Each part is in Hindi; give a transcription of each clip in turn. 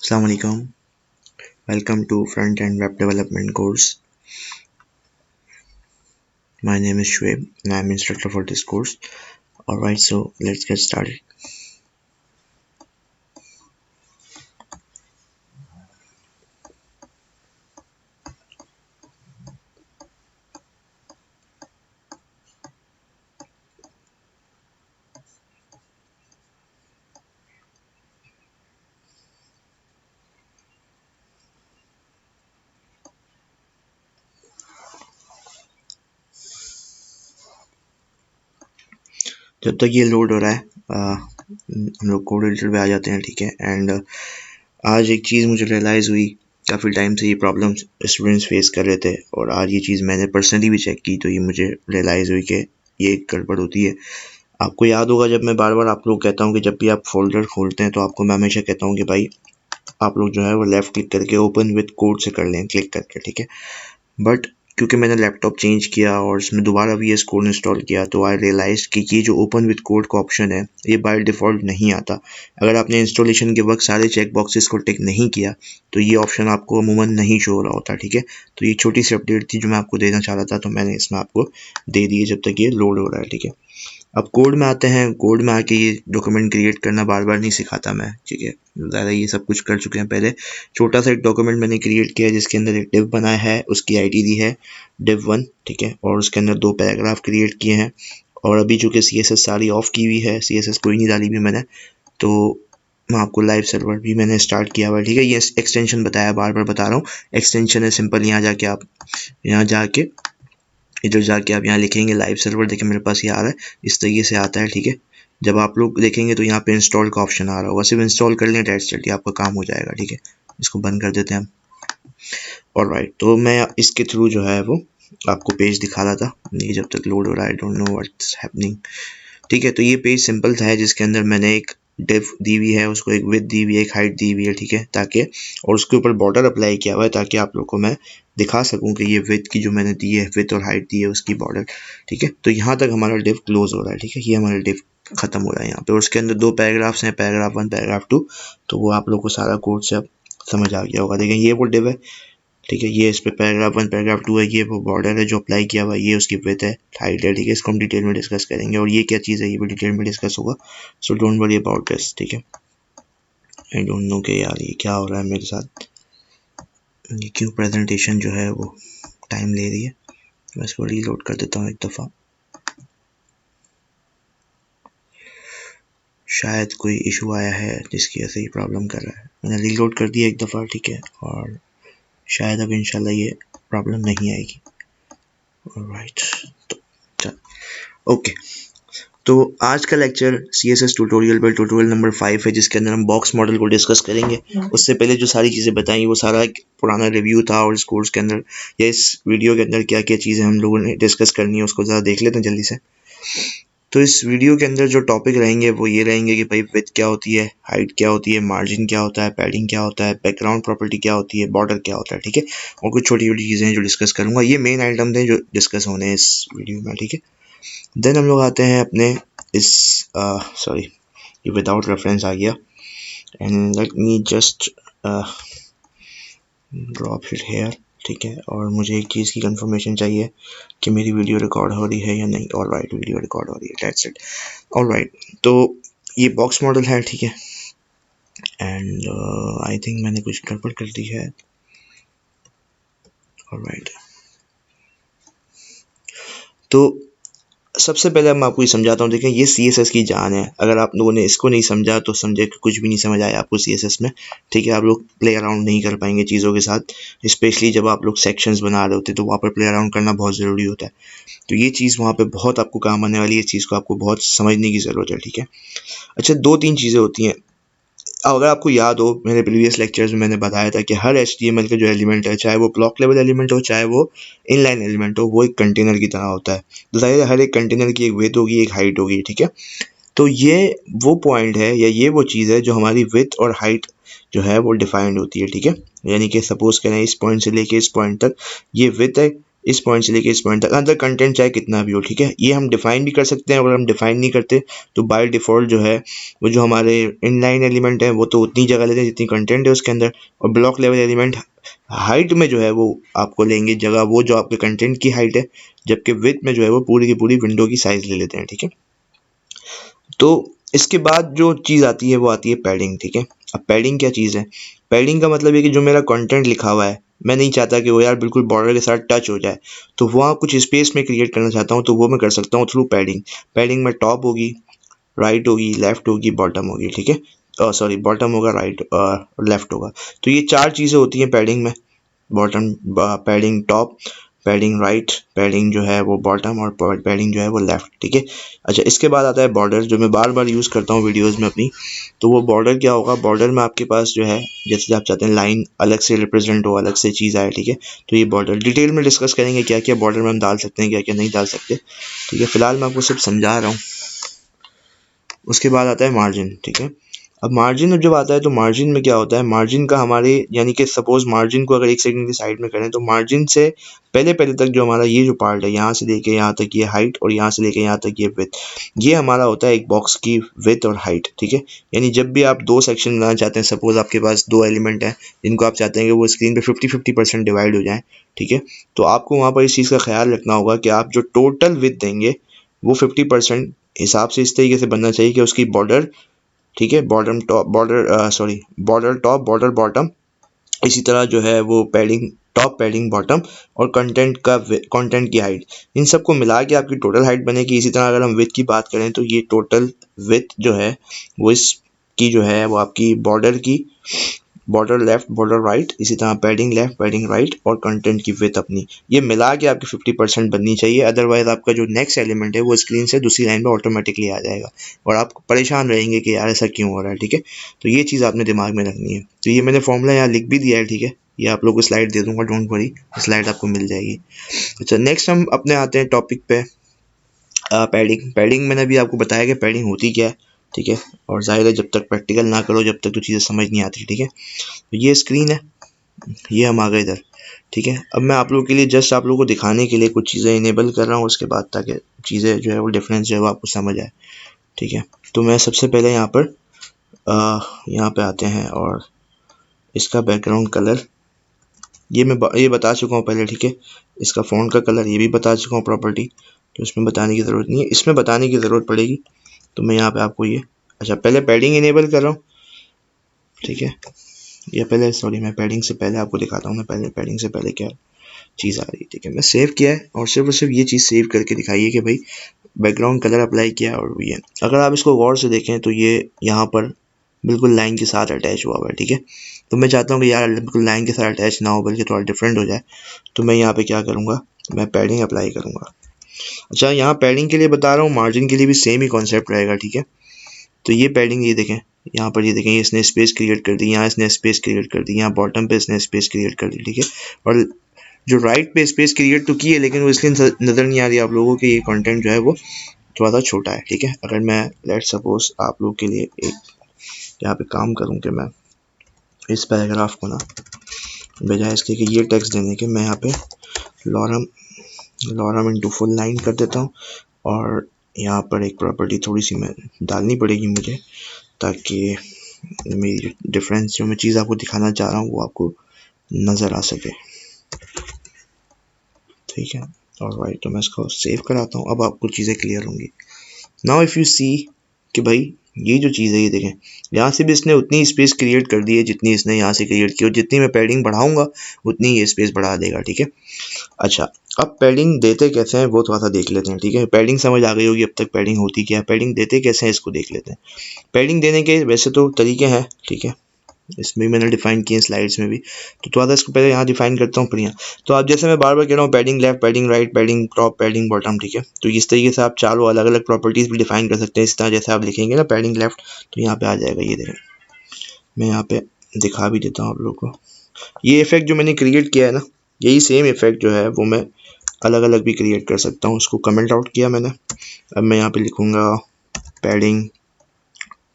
Assalamu alaikum. Welcome to Front End Web Development course. My name is Shoaib and I'm instructor for this course. Alright, so let's get started. जब तक ये लोड हो रहा है हम लोग कोड एडिटर पे आ जाते हैं, ठीक है। एंड आज एक चीज़ मुझे रियलाइज़ हुई, काफ़ी टाइम से ये प्रॉब्लम स्टूडेंट्स फेस कर रहे थे और आज ये चीज़ मैंने पर्सनली भी चेक की तो ये मुझे रियलाइज़ हुई कि ये गड़बड़ होती है। आपको याद होगा जब मैं बार बार आप लोग कहता हूँ कि जब भी आप फोल्डर खोलते हैं तो आपको मैं हमेशा कहता हूँ कि भाई आप लोग जो है वो लेफ़्ट क्लिक करके ओपन विद कोड से कर लें, क्लिक करके, ठीक है। बट क्योंकि मैंने लैपटॉप चेंज किया और इसमें दोबारा VS कोड इंस्टॉल किया तो आई रियलाइज़ कि ये जो ओपन विद कोड का ऑप्शन है ये बाय डिफ़ॉल्ट नहीं आता। अगर आपने इंस्टॉलेशन के वक्त सारे चेक बॉक्सेस को टिक नहीं किया तो ये ऑप्शन आपको अमूमन नहीं शो हो रहा होता, ठीक है। तो ये छोटी सी अपडेट थी जो मैं आपको देना चाह रहा था, तो मैंने इसमें आपको दे दी है जब तक ये लोड हो रहा है, ठीक है। अब कोड में आते हैं। कोड में आके ये डॉक्यूमेंट क्रिएट करना बार बार नहीं सिखाता मैं, ठीक है। ज़्यादा ये सब कुछ कर चुके हैं पहले। छोटा सा एक डॉक्यूमेंट मैंने क्रिएट किया है जिसके अंदर एक डिव बनाया है, उसकी आईडी दी है div1, ठीक है। और उसके अंदर 2 पैराग्राफ क्रिएट किए हैं और अभी चूँकि CSS सारी ऑफ की हुई है, CSS कोई नहीं डाली भी मैंने, तो मैं आपको लाइव सर्वर भी मैंने स्टार्ट किया हुआ है, ठीक है। ये एक्सटेंशन बताया, बार बार बता रहा हूँ, एक्सटेंशन है सिंपल। यहाँ जाके आप इधर जाके आप यहाँ लिखेंगे लाइव सर्वर। देखिए मेरे पास ये आ रहा है, इस तरीके से आता है, ठीक है। जब आप लोग देखेंगे तो यहाँ पे इंस्टॉल का ऑप्शन आ रहा होगा, सिर्फ इंस्टॉल कर लें, डेट्स चलिए आपका काम हो जाएगा, ठीक है। इसको बंद कर देते हैं हम। ऑलराइट, तो मैं इसके थ्रू जो है वो आपको पेज दिखा रहा था। ये जब तक लोड हो रहा है, I don't know what's happening, ठीक है। तो ये पेज सिंपल था है जिसके अंदर मैंने एक डिव दी हुई है, उसको एक विड्थ दी हुई है, एक हाइट दी हुई है, ठीक है, ताकि और उसके ऊपर बॉर्डर अप्लाई किया हुआ है ताकि आप लोग को मैं दिखा सकूं कि ये विड्थ की जो मैंने दी है, विड्थ और हाइट दी है उसकी बॉर्डर, ठीक है। तो यहाँ तक हमारा डिव क्लोज हो रहा है, ठीक है। ये हमारा डिव खत्म हो रहा है यहाँ पे और उसके अंदर 2 पैराग्राफ्स हैं, पैराग्राफ 1 पैराग्राफ 2। तो वो आप लोग को सारा कोड से अब समझ आ गया होगा। देखें ये वो डिव है, ठीक है। ये इस पे पैराग्राफ 1 पैराग्राफ 2 है, ये वो बॉर्डर है जो अप्लाई किया हुआ है, ये उसकी विड्थ है, हाइट है, ठीक है। इसको हम डिटेल में डिस्कस करेंगे और ये क्या चीज़ है ये भी डिटेल में डिस्कस होगा। So don't worry about this, ठीक है। आई डोंट नो कि यार ये क्या हो रहा है मेरे साथ, ये क्यों प्रेजेंटेशन जो है वो टाइम ले रही है। मैं इसको रीलोड कर देता हूँ एक दफ़ा, शायद कोई इशू आया है जिसकी वजह से ये प्रॉब्लम कर रहा है। मैंने रीलोड कर दिया एक दफ़ा, ठीक है, और शायद अब इंशाल्लाह ये प्रॉब्लम नहीं आएगी। ऑलराइट, तो चल ओके। तो आज का लेक्चर CSS ट्यूटोरियल पर ट्यूटोरियल नंबर 5 है जिसके अंदर हम बॉक्स मॉडल को डिस्कस करेंगे। उससे पहले जो सारी चीज़ें बताई वो सारा एक पुराना रिव्यू था और इस कोर्स के अंदर या इस वीडियो के अंदर क्या क्या चीज़ें हम लोगों ने डिस्कस करनी है उसको ज़रा देख लेते हैं जल्दी से। तो इस वीडियो के अंदर जो टॉपिक रहेंगे वो ये रहेंगे कि भाई विड्थ क्या होती है, हाइट क्या होती है, मार्जिन क्या होता है, पैडिंग क्या होता है, बैकग्राउंड प्रॉपर्टी क्या होती है, बॉर्डर क्या होता है, ठीक है। और कुछ छोटी छोटी चीज़ें हैं जो डिस्कस करूँगा। ये मेन आइटम थे जो डिस्कस होने हैं इस वीडियो में, ठीक है। देन हम लोग आते हैं अपने इस सॉरी ये विदाउट रेफरेंस आ गया and let me just drop it here, ठीक है। और मुझे एक चीज़ की कंफर्मेशन चाहिए कि मेरी वीडियो रिकॉर्ड हो रही है या नहीं। ऑलराइट, वीडियो रिकॉर्ड हो रही है, दैट्स इट। ऑलराइट, तो ये बॉक्स मॉडल है, ठीक है। एंड आई थिंक मैंने कुछ गड़बड़ कर दी है। ऑलराइट, तो सबसे पहले मैं आपको ये समझाता हूँ। देखें ये CSS की जान है, अगर आप लोगों ने इसको नहीं समझा तो समझे कि कुछ भी नहीं समझ आया आपको CSS में, ठीक है। आप लोग प्ले अराउंड नहीं कर पाएंगे चीज़ों के साथ, स्पेशली जब आप लोग सेक्शंस बना रहे होते तो वहाँ पर प्ले अराउंड करना बहुत ज़रूरी होता है। तो ये चीज़ वहाँ पे बहुत आपको काम आने वाली है, इस चीज़ को आपको बहुत समझने की ज़रूरत है, ठीक है। अच्छा, 2-3 चीज़ें होती हैं। अगर आपको याद हो मेरे प्रीवियस लेक्चर्स में मैंने बताया था कि हर HTML का जो एलिमेंट है, चाहे वो ब्लॉक लेवल एलिमेंट हो चाहे वो इनलाइन एलिमेंट हो, वो एक कंटेनर की तरह होता है। तो जाहिर है हर एक कंटेनर की एक विड्थ होगी, एक हाइट होगी, ठीक है। तो ये वो पॉइंट है या ये वो चीज़ है जो हमारी विड्थ और हाइट जो है वो डिफाइंड होती है, ठीक है। यानी कि सपोज करें इस पॉइंट से लेके इस पॉइंट तक ये विड्थ है इस पॉइंट से लेके इस पॉइंट तक अंदर कंटेंट चाहे कितना भी हो, ठीक है। ये हम डिफाइन भी कर सकते हैं, अगर हम डिफाइन नहीं करते तो बाय डिफ़ॉल्ट जो है वो जो हमारे इनलाइन एलिमेंट है वो तो उतनी जगह लेते हैं जितनी कंटेंट है उसके अंदर, और ब्लॉक लेवल एलिमेंट हाइट में जो है वो आपको लेंगे जगह वो जो आपके कंटेंट की हाइट है, जबकि विड्थ में जो है वो पूरी की पूरी विंडो की साइज ले लेते हैं, ठीक है। तो इसके बाद जो चीज़ आती है वो आती है पैडिंग, ठीक है। अब पैडिंग क्या चीज़ है? पैडिंग का मतलब है कि जो मेरा कंटेंट लिखा हुआ है मैं नहीं चाहता कि वो यार बिल्कुल बॉर्डर के साथ टच हो जाए, तो वहाँ कुछ स्पेस में क्रिएट करना चाहता हूँ, तो वो मैं कर सकता हूँ थ्रू पैडिंग। पैडिंग में टॉप होगी, राइट होगी, लेफ्ट होगी, बॉटम होगी, ठीक है। सॉरी, बॉटम होगा, राइट लेफ्ट होगा। तो ये चार चीज़ें होती हैं पैडिंग में, bottom, padding top, padding right, padding जो है वो बॉटम, और पैडिंग जो है वो लेफ्ट, ठीक है। अच्छा, इसके बाद आता है बॉर्डर, जो मैं बार बार यूज़ करता हूँ वीडियोस में अपनी। तो वो बॉर्डर क्या होगा? बॉर्डर में आपके पास जो है, जैसे आप चाहते हैं लाइन अलग से रिप्रेजेंट हो, अलग से चीज़ आए, ठीक है। तो ये बॉर्डर डिटेल में डिस्कस करेंगे क्या क्या बॉर्डर में हम डाल सकते हैं, क्या क्या नहीं डाल सकते, ठीक है। फिलहाल मैं आपको सिर्फ समझा रहा हूँ। उसके बाद आता है मार्जिन, ठीक है। अब मार्जिन जब आता है तो मार्जिन में क्या होता है? मार्जिन का हमारे, यानी कि सपोज मार्जिन को अगर एक सेकंड की साइड में करें तो मार्जिन से पहले पहले तक जो हमारा ये जो पार्ट है, यहाँ से लेके यहाँ तक ये हाइट, और यहाँ से लेके यहाँ तक ये विड्थ, ये हमारा होता है एक बॉक्स की विड्थ और हाइट, ठीक है। यानी जब भी आप दो सेक्शन बनाना चाहते हैं, सपोज आपके पास दो एलिमेंट हैं जिनको आप चाहते हैं कि वो स्क्रीन पे 50-50% डिवाइड हो जाए, ठीक है। तो आपको वहाँ पर इस चीज़ का ख्याल रखना होगा कि आप जो टोटल विड्थ देंगे वो 50% हिसाब से इस तरीके से बनना चाहिए कि उसकी बॉर्डर, ठीक है, bottom top border, sorry, border top border bottom, इसी तरह जो है वो पैडिंग टॉप पैडिंग बॉटम, और कंटेंट की हाइट, इन सबको मिला के आपकी टोटल हाइट बनेगी। इसी तरह अगर हम विड्थ की बात करें तो ये टोटल विड्थ जो है वो इसकी जो है वो आपकी बॉर्डर की, बॉर्डर लेफ्ट बॉर्डर राइट, इसी तरह पैडिंग लेफ्ट पैडिंग राइट, और कंटेंट की विड्थ अपनी, ये मिला के आपकी 50% बननी चाहिए। अदरवाइज आपका जो नेक्स्ट एलिमेंट है वो स्क्रीन से दूसरी लाइन पे ऑटोमेटिकली आ जाएगा और आप परेशान रहेंगे कि यार ऐसा क्यों हो रहा है, ठीक है। तो ये चीज़ आपने दिमाग में रखनी है। तो ये मैंने फॉर्मूला यहाँ लिख भी दिया है, ठीक है। ये आप लोग को स्लाइड दे दूंगा, डोंट वरी, स्लाइड आपको मिल जाएगी। अच्छा, नेक्स्ट हम अपने आते हैं टॉपिक पे, पैडिंग। पैडिंग मैंने अभी आपको बताया कि पैडिंग होती क्या है, ठीक है। और जाहिर है जब तक प्रैक्टिकल ना करो जब तक तो चीज़ें समझ नहीं आती, ठीक है। तो ये स्क्रीन है, ये हम आ गए इधर, ठीक है। अब मैं आप लोगों के लिए जस्ट आप लोगों को दिखाने के लिए कुछ चीज़ें इनेबल कर रहा हूँ उसके बाद, ताकि चीज़ें जो है वो डिफरेंस जो है वो आपको समझ आए, ठीक है। तो मैं सबसे पहले यहाँ पे आते हैं, और इसका बैकग्राउंड कलर ये बता चुका हूँ पहले, ठीक है। इसका फ़ॉन्ट का कलर ये भी बता चुका हूँ प्रॉपर्टी, तो इसमें बताने की ज़रूरत नहीं है, इसमें बताने की ज़रूरत पड़ेगी। तो मैं यहाँ पे आपको ये, अच्छा, पहले पैडिंग इनेबल कर रहा हूँ, ठीक है। या पहले, सॉरी, मैं पैडिंग से पहले आपको दिखाता हूँ, मैं पहले पैडिंग से पहले क्या चीज़ आ रही है, ठीक है। मैं सेव किया है और सिर्फ ये चीज़ सेव करके दिखाइए कि भाई बैकग्राउंड कलर अप्लाई किया और ये, अगर आप इसको गौर से देखें तो ये यहाँ पर बिल्कुल लाइन के साथ अटैच हुआ है, ठीक है। तो मैं चाहता हूँ कि यार बिल्कुल लाइन के साथ अटैच ना हो बल्कि थोड़ा डिफरेंट हो जाए, तो मैं यहाँ पे क्या करूँगा, मैं पैडिंग अप्लाई करूँगा। अच्छा, यहाँ पैडिंग के लिए बता रहा हूँ, मार्जिन के लिए भी सेम ही कॉन्सेप्ट रहेगा, ठीक है। तो ये पैडिंग, ये देखें, यहाँ पर ये देखें, इसने स्पेस क्रिएट कर दी, यहाँ इसने स्पेस क्रिएट कर दी, यहाँ बॉटम पे इसने स्पेस क्रिएट कर दी, ठीक है। और जो राइट पे स्पेस क्रिएट तो की है लेकिन वो इसलिए नज़र नहीं आ रही आप लोगों को, ये कंटेंट जो है वो थोड़ा सा छोटा है, ठीक है। अगर मैं लेट सपोज आप लोग के लिए एक यहाँ पे काम करूँ कि मैं इस पैराग्राफ को ना, बजाय इसके कि ये टेक्स्ट देने के, मैं यहाँ पे लॉरम इंटू फुल लाइन कर देता हूँ, और यहाँ पर एक प्रॉपर्टी थोड़ी सी मैं डालनी पड़ेगी मुझे, ताकि मेरी डिफरेंस जो मैं चीज़ आपको दिखाना चाह रहा हूँ वो आपको नज़र आ सके, ठीक है। और राइट, तो मैं इसको सेव कराता हूँ, अब आपको चीज़ें क्लियर होंगी। नाउ इफ़ यू सी कि भाई ये जो चीज़ है, ये देखें, यहाँ से भी इसने उतनी स्पेस क्रिएट कर दी है जितनी इसने यहाँ से क्रिएट की, और जितनी मैं पैडिंग बढ़ाऊंगा उतनी ये स्पेस बढ़ा देगा, ठीक है। अच्छा, अब पैडिंग देते कैसे हैं वो थोड़ा सा देख लेते हैं, ठीक है। पैडिंग समझ आ गई होगी अब तक पैडिंग होती क्या है, पैडिंग देते कैसे हैं इसको देख लेते हैं। पैडिंग देने के वैसे तो तरीके हैं, ठीक है, इसमें मैंने डिफाइन किए स्लाइड्स में भी, तो थोड़ा सा इसको पहले यहाँ डिफाइन करता हूँ, फिर यहाँ। तो आप जैसे मैं बार बार कह रहा हूँ, padding left padding right padding top padding bottom, ठीक है। तो इस तरीके से आप चारों अलग अलग प्रॉपर्टीज़ भी डिफाइन कर सकते हैं। इस तरह जैसे आप लिखेंगे ना पैडिंग लेफ्ट, तो यहाँ पे आ जाएगा, ये देखें, मैं यहाँ पे दिखा भी देता हूँ आप लोग को। ये इफेक्ट जो मैंने क्रिएट किया है ना, यही सेम इफेक्ट जो है वो मैं अलग अलग भी क्रिएट कर सकता हूँ। उसको कमेंट आउट किया मैंने, अब मैं यहाँ पे लिखूँगा पैडिंग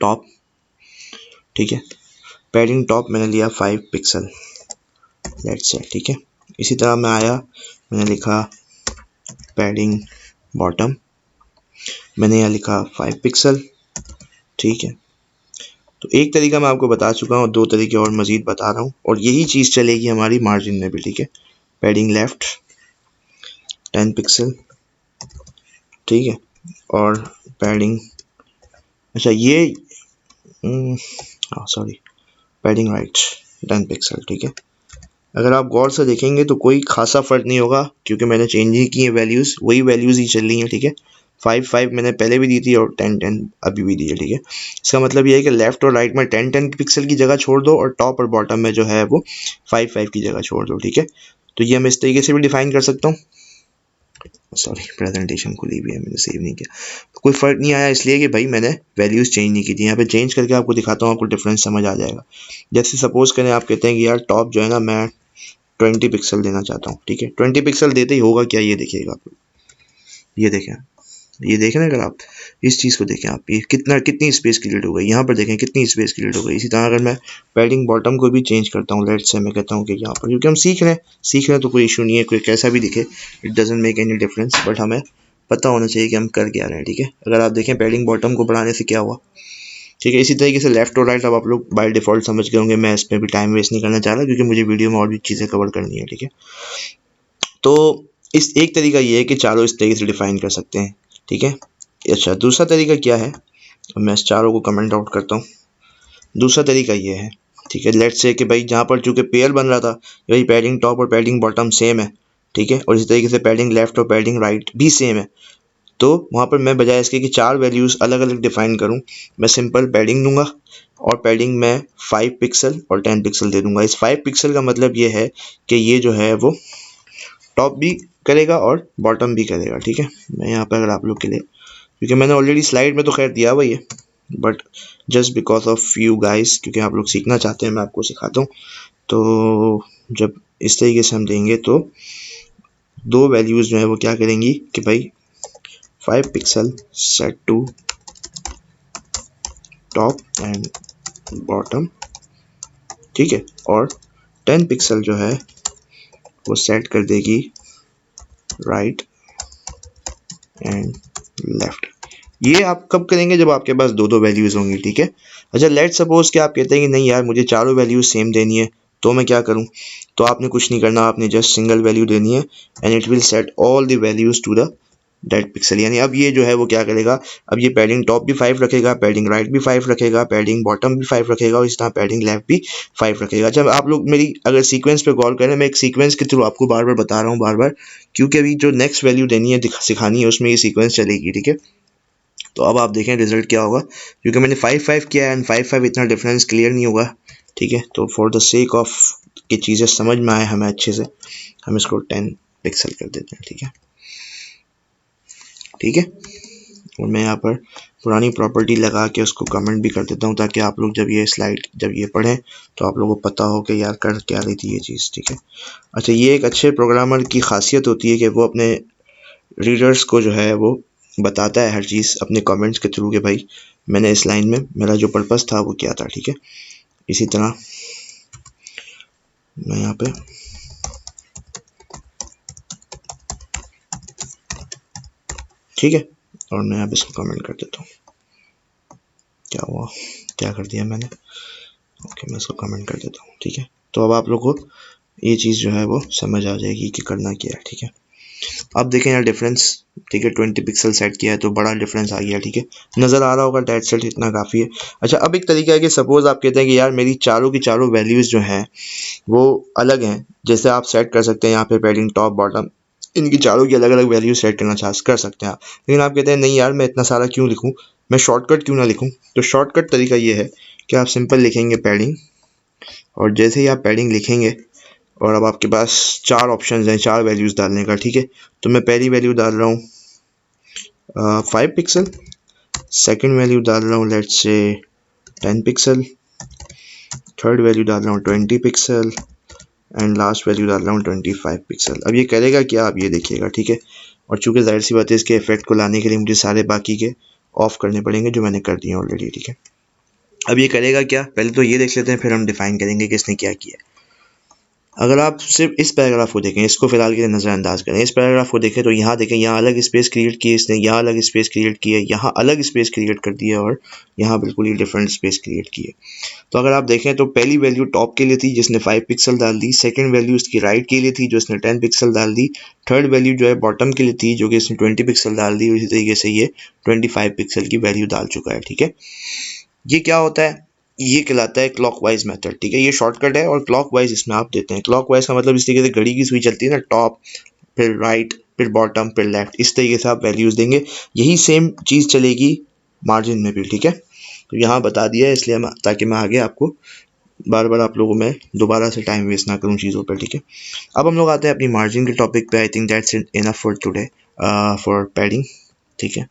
टॉप, ठीक है। पैडिंग टॉप मैंने लिया 5 पिक्सल, लेट्स से, ठीक है। इसी तरह मैं आया, मैंने लिखा पैडिंग बॉटम, मैंने यहाँ लिखा 5 पिक्सल, ठीक है। तो एक तरीका मैं आपको बता चुका हूँ, 2 तरीके और मज़ीद बता रहा हूँ, और यही चीज़ चलेगी हमारी मार्जिन में भी, ठीक है। पैडिंग लेफ्ट 10 पिक्सल, ठीक है, और पैडिंग, अच्छा ये सॉरी, पैडिंग राइट 10 पिक्सल, ठीक है। अगर आप गौर से देखेंगे तो कोई खासा फ़र्क नहीं होगा, क्योंकि मैंने चेंज ही की है वैल्यूज़, वही वैल्यूज़ ही चल रही हैं, ठीक है। 5 मैंने पहले भी दी थी और 10 अभी भी दी है, ठीक है। इसका मतलब ये है कि लेफ्ट और राइट में 10 पिक्सल की जगह छोड़ दो, और टॉप और बॉटम में जो है वो 5 की जगह छोड़ दो, ठीक है। तो ये मैं इस तरीके से भी डिफाइन कर सकता हूँ। सॉरी, प्रेजेंटेशन खुली भी है, मैंने सेव नहीं किया। तो कोई फ़र्क नहीं आया इसलिए कि भाई मैंने वैल्यूज़ चेंज नहीं की थी। यहाँ पे चेंज करके आपको दिखाता हूँ, आपको डिफरेंस समझ आ जाएगा। जैसे सपोज़ करें आप कहते हैं कि यार टॉप जो है ना मैं 20 पिक्सल देना चाहता हूँ, ठीक है। 20 पिक्सल देते ही होगा क्या, ये देखिएगा आप, ये देखें ना, अगर आप इस चीज़ को देखें, आप ये कितनी स्पेस क्रिएट हो गई, यहाँ पर देखें कितनी स्पेस क्रिएट हो गई। इसी तरह अगर मैं पैडिंग बॉटम को भी चेंज करता हूँ, लेट्स से मैं कहता हूँ कि यहाँ पर, क्योंकि हम सीख रहे हैं तो कोई इशू नहीं है, कोई कैसा भी दिखे, it doesn't make any difference, but हमें पता होना चाहिए कि हम कर क्या रहे हैं, ठीक है। अगर आप देखें पैडिंग बॉटम को बढ़ाने से क्या हुआ, ठीक है। इसी तरीके से लेफ्ट और राइट अब आप लोग बाय डिफ़ॉल्ट समझ गए होंगे, मैं इस पर भी टाइम वेस्ट नहीं करना चाह रहा, क्योंकि मुझे वीडियो में और भी चीज़ें कवर करनी है, ठीक है। तो इस एक तरीका ये है कि चारों इस तरीके से डिफाइन कर सकते हैं, ठीक है। अच्छा, दूसरा तरीका क्या है, मैं इस चारों को कमेंट आउट करता हूँ। दूसरा तरीका ये है, ठीक है, लेट्स से कि भाई जहाँ पर चूँकि पेयर बन रहा था, भाई पैडिंग टॉप और पैडिंग बॉटम सेम है, ठीक है, और इसी तरीके से पैडिंग लेफ्ट और पैडिंग राइट भी सेम है, तो वहाँ पर मैं बजाय इसके कि 4 वैल्यूज़ अलग अलग डिफाइन करूँ, मैं सिंपल पैडिंग दूंगा, और पैडिंग में 5 पिक्सल और 10 पिक्सल दे दूंगा। इस 5 पिक्सल का मतलब ये है कि ये जो है वो टॉप भी करेगा और बॉटम भी करेगा, ठीक है। मैं यहाँ पर अगर आप लोग के लिए, क्योंकि मैंने ऑलरेडी स्लाइड में तो खैर दिया हुआ ही है, but just because of you guys, क्योंकि आप लोग सीखना चाहते हैं, मैं आपको सिखाता हूँ। तो जब इस तरीके से हम देंगे तो 2 वैल्यूज़ जो है वो क्या करेंगी कि भाई 5 pixel set to top and bottom, ठीक है, और 10 पिक्सल जो है वो सेट कर देगी राइट एंड लेफ्ट। ये आप कब करेंगे, जब आपके पास 2 वैल्यूज़ होंगी, ठीक है। अच्छा, लेट सपोज कि आप कहते हैं कि नहीं यार मुझे चारों वैल्यूज सेम देनी है, तो मैं क्या करूं, तो आपने कुछ नहीं करना, आपने जस्ट सिंगल वैल्यू देनी है, and it will set all the values to the date pixel. यानी अब ये जो है वो क्या करेगा, अब ये पैडिंग टॉप भी 5 रखेगा, पैडिंग राइट भी 5 रखेगा, पैडिंग बॉटम भी 5 रखेगा, और इस तरह पैडिंग लेफ्ट भी 5 रखेगा। जब आप लोग मेरी अगर सीक्वेंस पे गौर करें, मैं एक सीक्वेंस के थ्रू आपको बार बार बता रहा हूँ, बार बार, क्योंकि अभी जो नेक्स्ट वैल्यू देनी है सिखानी है उसमें ये सीक्वेंस चलेगी, ठीक है। तो अब आप देखें रिजल्ट क्या होगा, क्योंकि मैंने 5 किया है, एंड 5 इतना डिफरेंस क्लियर नहीं होगा, ठीक है। तो फॉर द सेक ऑफ कि चीज़ें समझ में आए हमें अच्छे से, हम इसको 10 पिक्सल कर देते हैं, ठीक है, ठीक है। और मैं यहाँ पर पुरानी प्रॉपर्टी लगा के उसको कमेंट भी कर देता हूँ, ताकि आप लोग जब ये स्लाइड जब ये पढ़ें तो आप लोगों को पता हो कि यार कर क्या रही थी ये चीज़, ठीक है। अच्छा, ये एक अच्छे प्रोग्रामर की खासियत होती है कि वो अपने रीडर्स को जो है वो बताता है हर चीज़ अपने कमेंट्स के थ्रू, कि भाई मैंने इस लाइन में मेरा जो पर्पस था वो क्या था, ठीक है। इसी तरह मैं यहाँ पे ठीक है, और मैं यहाँ पे इसको कमेंट कर देता हूँ। क्या हुआ, क्या कर दिया मैंने, ओके, मैं इसको कमेंट कर देता हूँ, ठीक है। तो अब आप लोग को ये चीज़ जो है वो समझ आ जाएगी कि करना क्या है, ठीक है। अब देखें यार डिफरेंस, ठीक है, 20 पिक्सल सेट किया है तो बड़ा डिफरेंस आ गया, ठीक है, नज़र आ रहा होगा, डेट सेट इतना काफ़ी है। अच्छा, अब एक तरीका है कि सपोज आप कहते हैं कि यार मेरी चारों की चारों वैल्यूज़ जो हैं वो अलग हैं, जैसे आप सेट कर सकते हैं यहाँ पे पैडिंग टॉप बॉटम, इनकी चारों की अलग अलग वैल्यू सेट करना कर सकते हैं आप। लेकिन आप कहते हैं नहीं यार मैं इतना सारा क्यों लिखूँ, मैं शॉर्टकट क्यों ना लिखूँ, तो शॉर्टकट तरीका ये है कि आप सिंपल लिखेंगे पैडिंग, और जैसे ही आप पैडिंग लिखेंगे और अब आपके पास 4 ऑप्शन हैं 4 वैल्यूज़ डालने का, ठीक है। तो मैं पहली वैल्यू डाल रहा हूँ 5 पिक्सल, सेकेंड वैल्यू डाल रहा हूँ let's say 10 pixel, third value डाल रहा हूँ 20 पिक्सल, एंड लास्ट वैल्यू डाल रहा हूँ 25 पिक्सल। अब ये करेगा क्या, आप ये देखिएगा, ठीक है। और चूंकि जाहिर सी बात है इसके इफेक्ट को लाने के लिए मुझे सारे बाकी के ऑफ करने पड़ेंगे जो मैंने कर दिए ऑलरेडी, ठीक है। अब ये करेगा क्या, पहले तो ये देख लेते हैं, फिर हम डिफाइन करेंगे कि इसने क्या किया। अगर आप सिर्फ इस पैराग्राफ को देखें, इसको फिलहाल के लिए नज़रअंदाज करें, इस पैराग्राफ को देखें तो यहाँ देखें, यहाँ अलग स्पेस क्रिएट की है इसने, यहाँ अलग स्पेस क्रिएट की है, यहाँ अलग स्पेस क्रिएट कर दी है, और यहाँ बिल्कुल ही डिफरेंट स्पेस क्रिएट की है। तो अगर आप देखें तो पहली वैल्यू टॉप के लिए थी जिसने 5 पिक्सल डाल दी, सेकंड वैल्यू इसकी राइट के लिए थी जो इसने 10 पिक्सल डाल दी, थर्ड वैल्यू जो है बॉटम के लिए थी जो कि इसने 20 पिक्सल डाल दी, और इसी तरीके से ये 25 पिक्सल की वैल्यू डाल चुका है। ठीक है, ये क्या होता है, ये कहलाता है क्लॉकवाइज मेथड। ठीक है, ये शॉर्टकट है और क्लॉकवाइज इसमें आप देते हैं। क्लॉकवाइज का मतलब इस तरीके से घड़ी की सुई चलती है ना, टॉप फिर राइट फिर बॉटम फिर लेफ्ट, इस तरीके से आप वैल्यूज देंगे। यही सेम चीज़ चलेगी मार्जिन में भी। ठीक है, तो यहाँ बता दिया है इसलिए ताकि मैं आगे आपको बार बार आप लोगों में दोबारा से टाइम वेस्ट ना करूँ चीज़ों पर। ठीक है, अब हम लोग आते हैं अपनी मार्जिन के टॉपिक पे। I think that's enough for today for padding. ठीक है,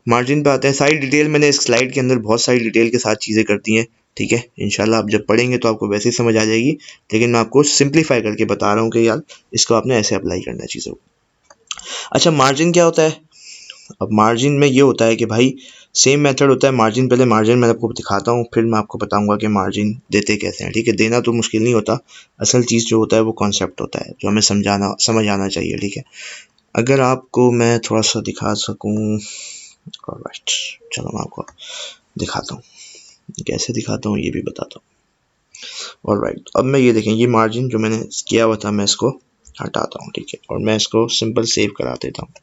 मार्जिन पे आते हैं। सारी डिटेल मैंने इस स्लाइड के अंदर बहुत सारी डिटेल के साथ चीज़ें कर दी हैं। ठीक है, इंशाल्लाह आप जब पढ़ेंगे तो आपको वैसे ही समझ आ जाएगी, लेकिन मैं आपको सिंप्लीफाई करके बता रहा हूँ कि यार इसको आपने ऐसे अप्लाई करना है चीज़ों को। अच्छा, मार्जिन क्या होता है? अब मार्जिन में ये होता है कि भाई सेम मेथड होता है मार्जिन। पहले मार्जिन मैं आपको दिखाता हूँ, फिर मैं आपको बताऊंगा कि मार्जिन देते कैसे हैं। ठीक है, देना तो मुश्किल नहीं होता, असल चीज़ जो होता है वो कॉन्सेप्ट होता है जो हमें समझ आना चाहिए। ठीक है, अगर आपको मैं थोड़ा सा दिखा सकूँ, ऑलराइट, चलो मैं आपको दिखाता हूँ, कैसे दिखाता हूँ ये भी बताता हूँ। ऑलराइट, अब मैं ये देखें, ये मार्जिन जो मैंने किया हुआ था मैं इसको हटाता हूँ। ठीक है, और मैं इसको सिंपल सेव करा देता हूँ।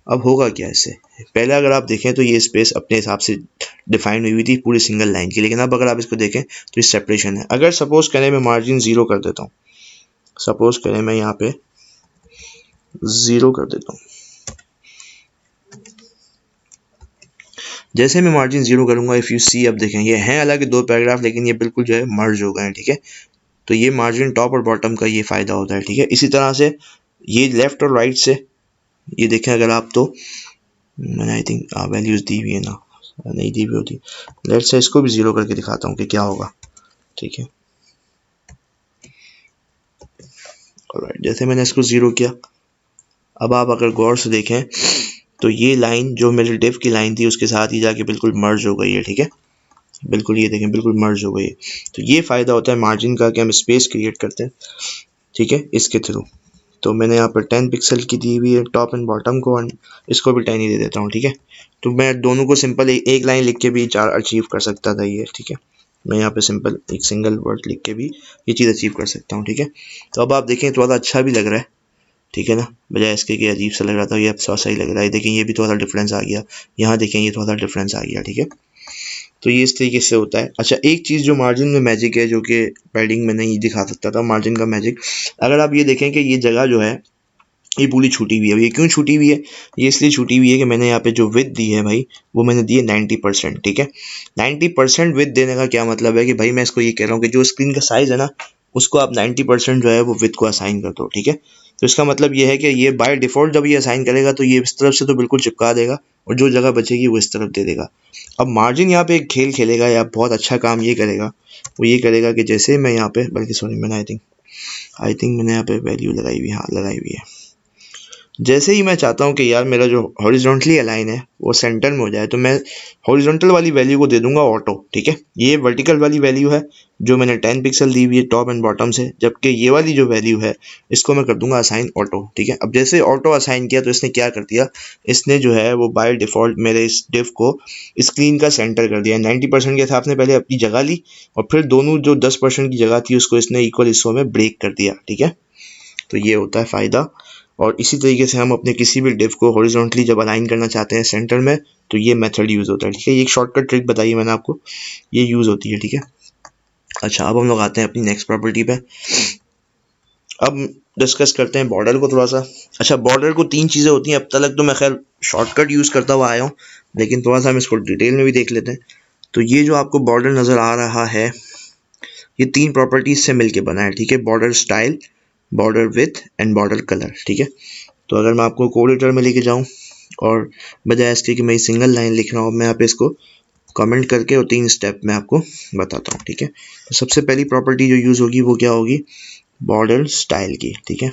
अब होगा क्या इससे, पहले अगर आप देखें तो ये स्पेस अपने हिसाब से डिफाइन हुई थी पूरी सिंगल लाइन की, लेकिन अब अगर आप इसको देखें तो ये सेपरेशन है। अगर सपोज करें मैं मार्जिन 0 कर देता हूँ, सपोज करें मैं यहाँ पे 0 कर देता हूँ, जैसे मैं मार्जिन 0 करूंगा, इफ़ यू सी, अब देखें ये हैं अलग दो पैराग्राफ लेकिन ये बिल्कुल जो है मर्ज हो गए हैं। ठीक है, तो ये मार्जिन टॉप और बॉटम का ये फ़ायदा होता है। ठीक है, इसी तरह से ये लेफ़्ट और राइट से ये देखें अगर आप, तो मैंने आई थिंक वैल्यूज़ दी हुई है ना, नहीं दी हुई होती, लेट्स से इसको भी 0 करके दिखाता हूँ कि क्या होगा। ठीक है, ऑलराइट, जैसे मैंने इसको 0 किया, अब आप अगर गौर से देखें तो ये लाइन जो मेरी डिव की लाइन थी उसके साथ ही जाके बिल्कुल मर्ज हो गई है। ठीक है, बिल्कुल ये देखें बिल्कुल मर्ज हो गई है। तो ये फ़ायदा होता है मार्जिन का कि हम स्पेस क्रिएट करते हैं। ठीक है, इसके थ्रू। तो मैंने यहाँ पर 10 पिक्सल की दी हुई है टॉप एंड बॉटम को, इसको भी 10 ही दे देता हूँ। ठीक है, तो मैं दोनों को सिंपल एक लाइन लिख के भी 4 अचीव कर सकता था ये। ठीक है, मैं यहाँ पे सिंपल एक सिंगल वर्ड लिख के भी ये चीज़ अचीव कर सकता हूँ। ठीक है, तो अब आप देखें थोड़ा अच्छा भी लग रहा है। ठीक है ना, बजाय इसके कि अजीब सा लग रहा था, ये अब सही लग रहा है। देखें ये भी थोड़ा सा डिफरेंस आ गया, यहाँ देखें ये थोड़ा सा डिफरेंस आ गया। ठीक है, तो ये इस तरीके से होता है। अच्छा, एक चीज़ जो मार्जिन में मैजिक है जो कि पैडिंग में नहीं दिखा सकता था, मार्जिन का मैजिक, अगर आप ये देखें कि ये जगह जो है ये पूरी छूटी हुई है। ये क्यों छूटी हुई है? ये इसलिए छूटी हुई है कि मैंने यहाँ पे जो विड्थ दी है भाई, वो मैंने दी है 90%। ठीक है, 90% विड्थ देने का क्या मतलब है कि भाई मैं इसको ये कह रहा हूँ कि जो स्क्रीन का साइज़ है ना, उसको आप 90% जो है वो विड्थ को असाइन कर दो। ठीक है, तो इसका मतलब ये है कि ये बाय डिफ़ॉल्ट जब ये असाइन करेगा तो ये इस तरफ से तो बिल्कुल चिपका देगा, और जो जगह बचेगी वो इस तरफ दे देगा। अब मार्जिन यहाँ पे एक खेल खेलेगा या बहुत अच्छा काम ये करेगा, वो ये करेगा कि जैसे मैं यहाँ पे, बल्कि सॉरी मैंने आई थिंक मैंने यहाँ पे वैल्यू लगाई हुई है, हाँ लगाई हुई है। जैसे ही मैं चाहता हूँ कि यार मेरा जो हॉरिजॉन्टली अलाइन है वो सेंटर में हो जाए, तो मैं हॉरिजॉन्टल वाली वैल्यू को दे दूंगा ऑटो। ठीक है, ये वर्टिकल वाली वैल्यू है जो मैंने 10 पिक्सल दी हुई है टॉप एंड बॉटम से, जबकि ये वाली जो वैल्यू है इसको मैं कर दूंगा असाइन ऑटो। ठीक है, अब जैसे ऑटो असाइन किया तो इसने क्या कर दिया, इसने जो है वो बाय डिफ़ॉल्ट मेरे इस डिव को स्क्रीन का सेंटर कर दिया। 90% के हिसाब से पहले अपनी जगह ली, और फिर दोनों जो 10% की जगह थी उसको इसने इक्वल हिस्सों में ब्रेक कर दिया। ठीक है, तो ये होता है फ़ायदा। और इसी तरीके से हम अपने किसी भी डिव को हॉरिजॉन्टली जब अलाइन करना चाहते हैं सेंटर में, तो ये मेथड यूज़ होता है। ठीक है, ये एक शॉर्टकट ट्रिक बताई मैंने आपको, ये यूज़ होती है। ठीक है, अच्छा अब हम लोग आते हैं अपनी नेक्स्ट प्रॉपर्टी पे। अब डिस्कस करते हैं बॉर्डर को थोड़ा सा। अच्छा, बॉर्डर को 3 चीज़ें होती हैं, अब तक तो मैं खैर शॉर्टकट यूज़ करता हुआ आया हूँ, लेकिन थोड़ा सा हम इसको डिटेल में भी देख लेते हैं। तो ये जो आपको बॉर्डर नज़र आ रहा है, ये 3 प्रॉपर्टीज़ से मिलके बना है। ठीक है, border style, border width and border colour. ठीक है, तो अगर मैं आपको कोड एडिटर में लेके जाऊँ और बजाय इसके कि मैं सिंगल लाइन लिख रहा हूँ, मैं यहाँ पे इसको कमेंट करके और 3 स्टेप में आपको बताता हूँ। ठीक है, तो सबसे पहली प्रॉपर्टी जो यूज़ होगी वो क्या होगी, बॉर्डर स्टाइल की। ठीक है,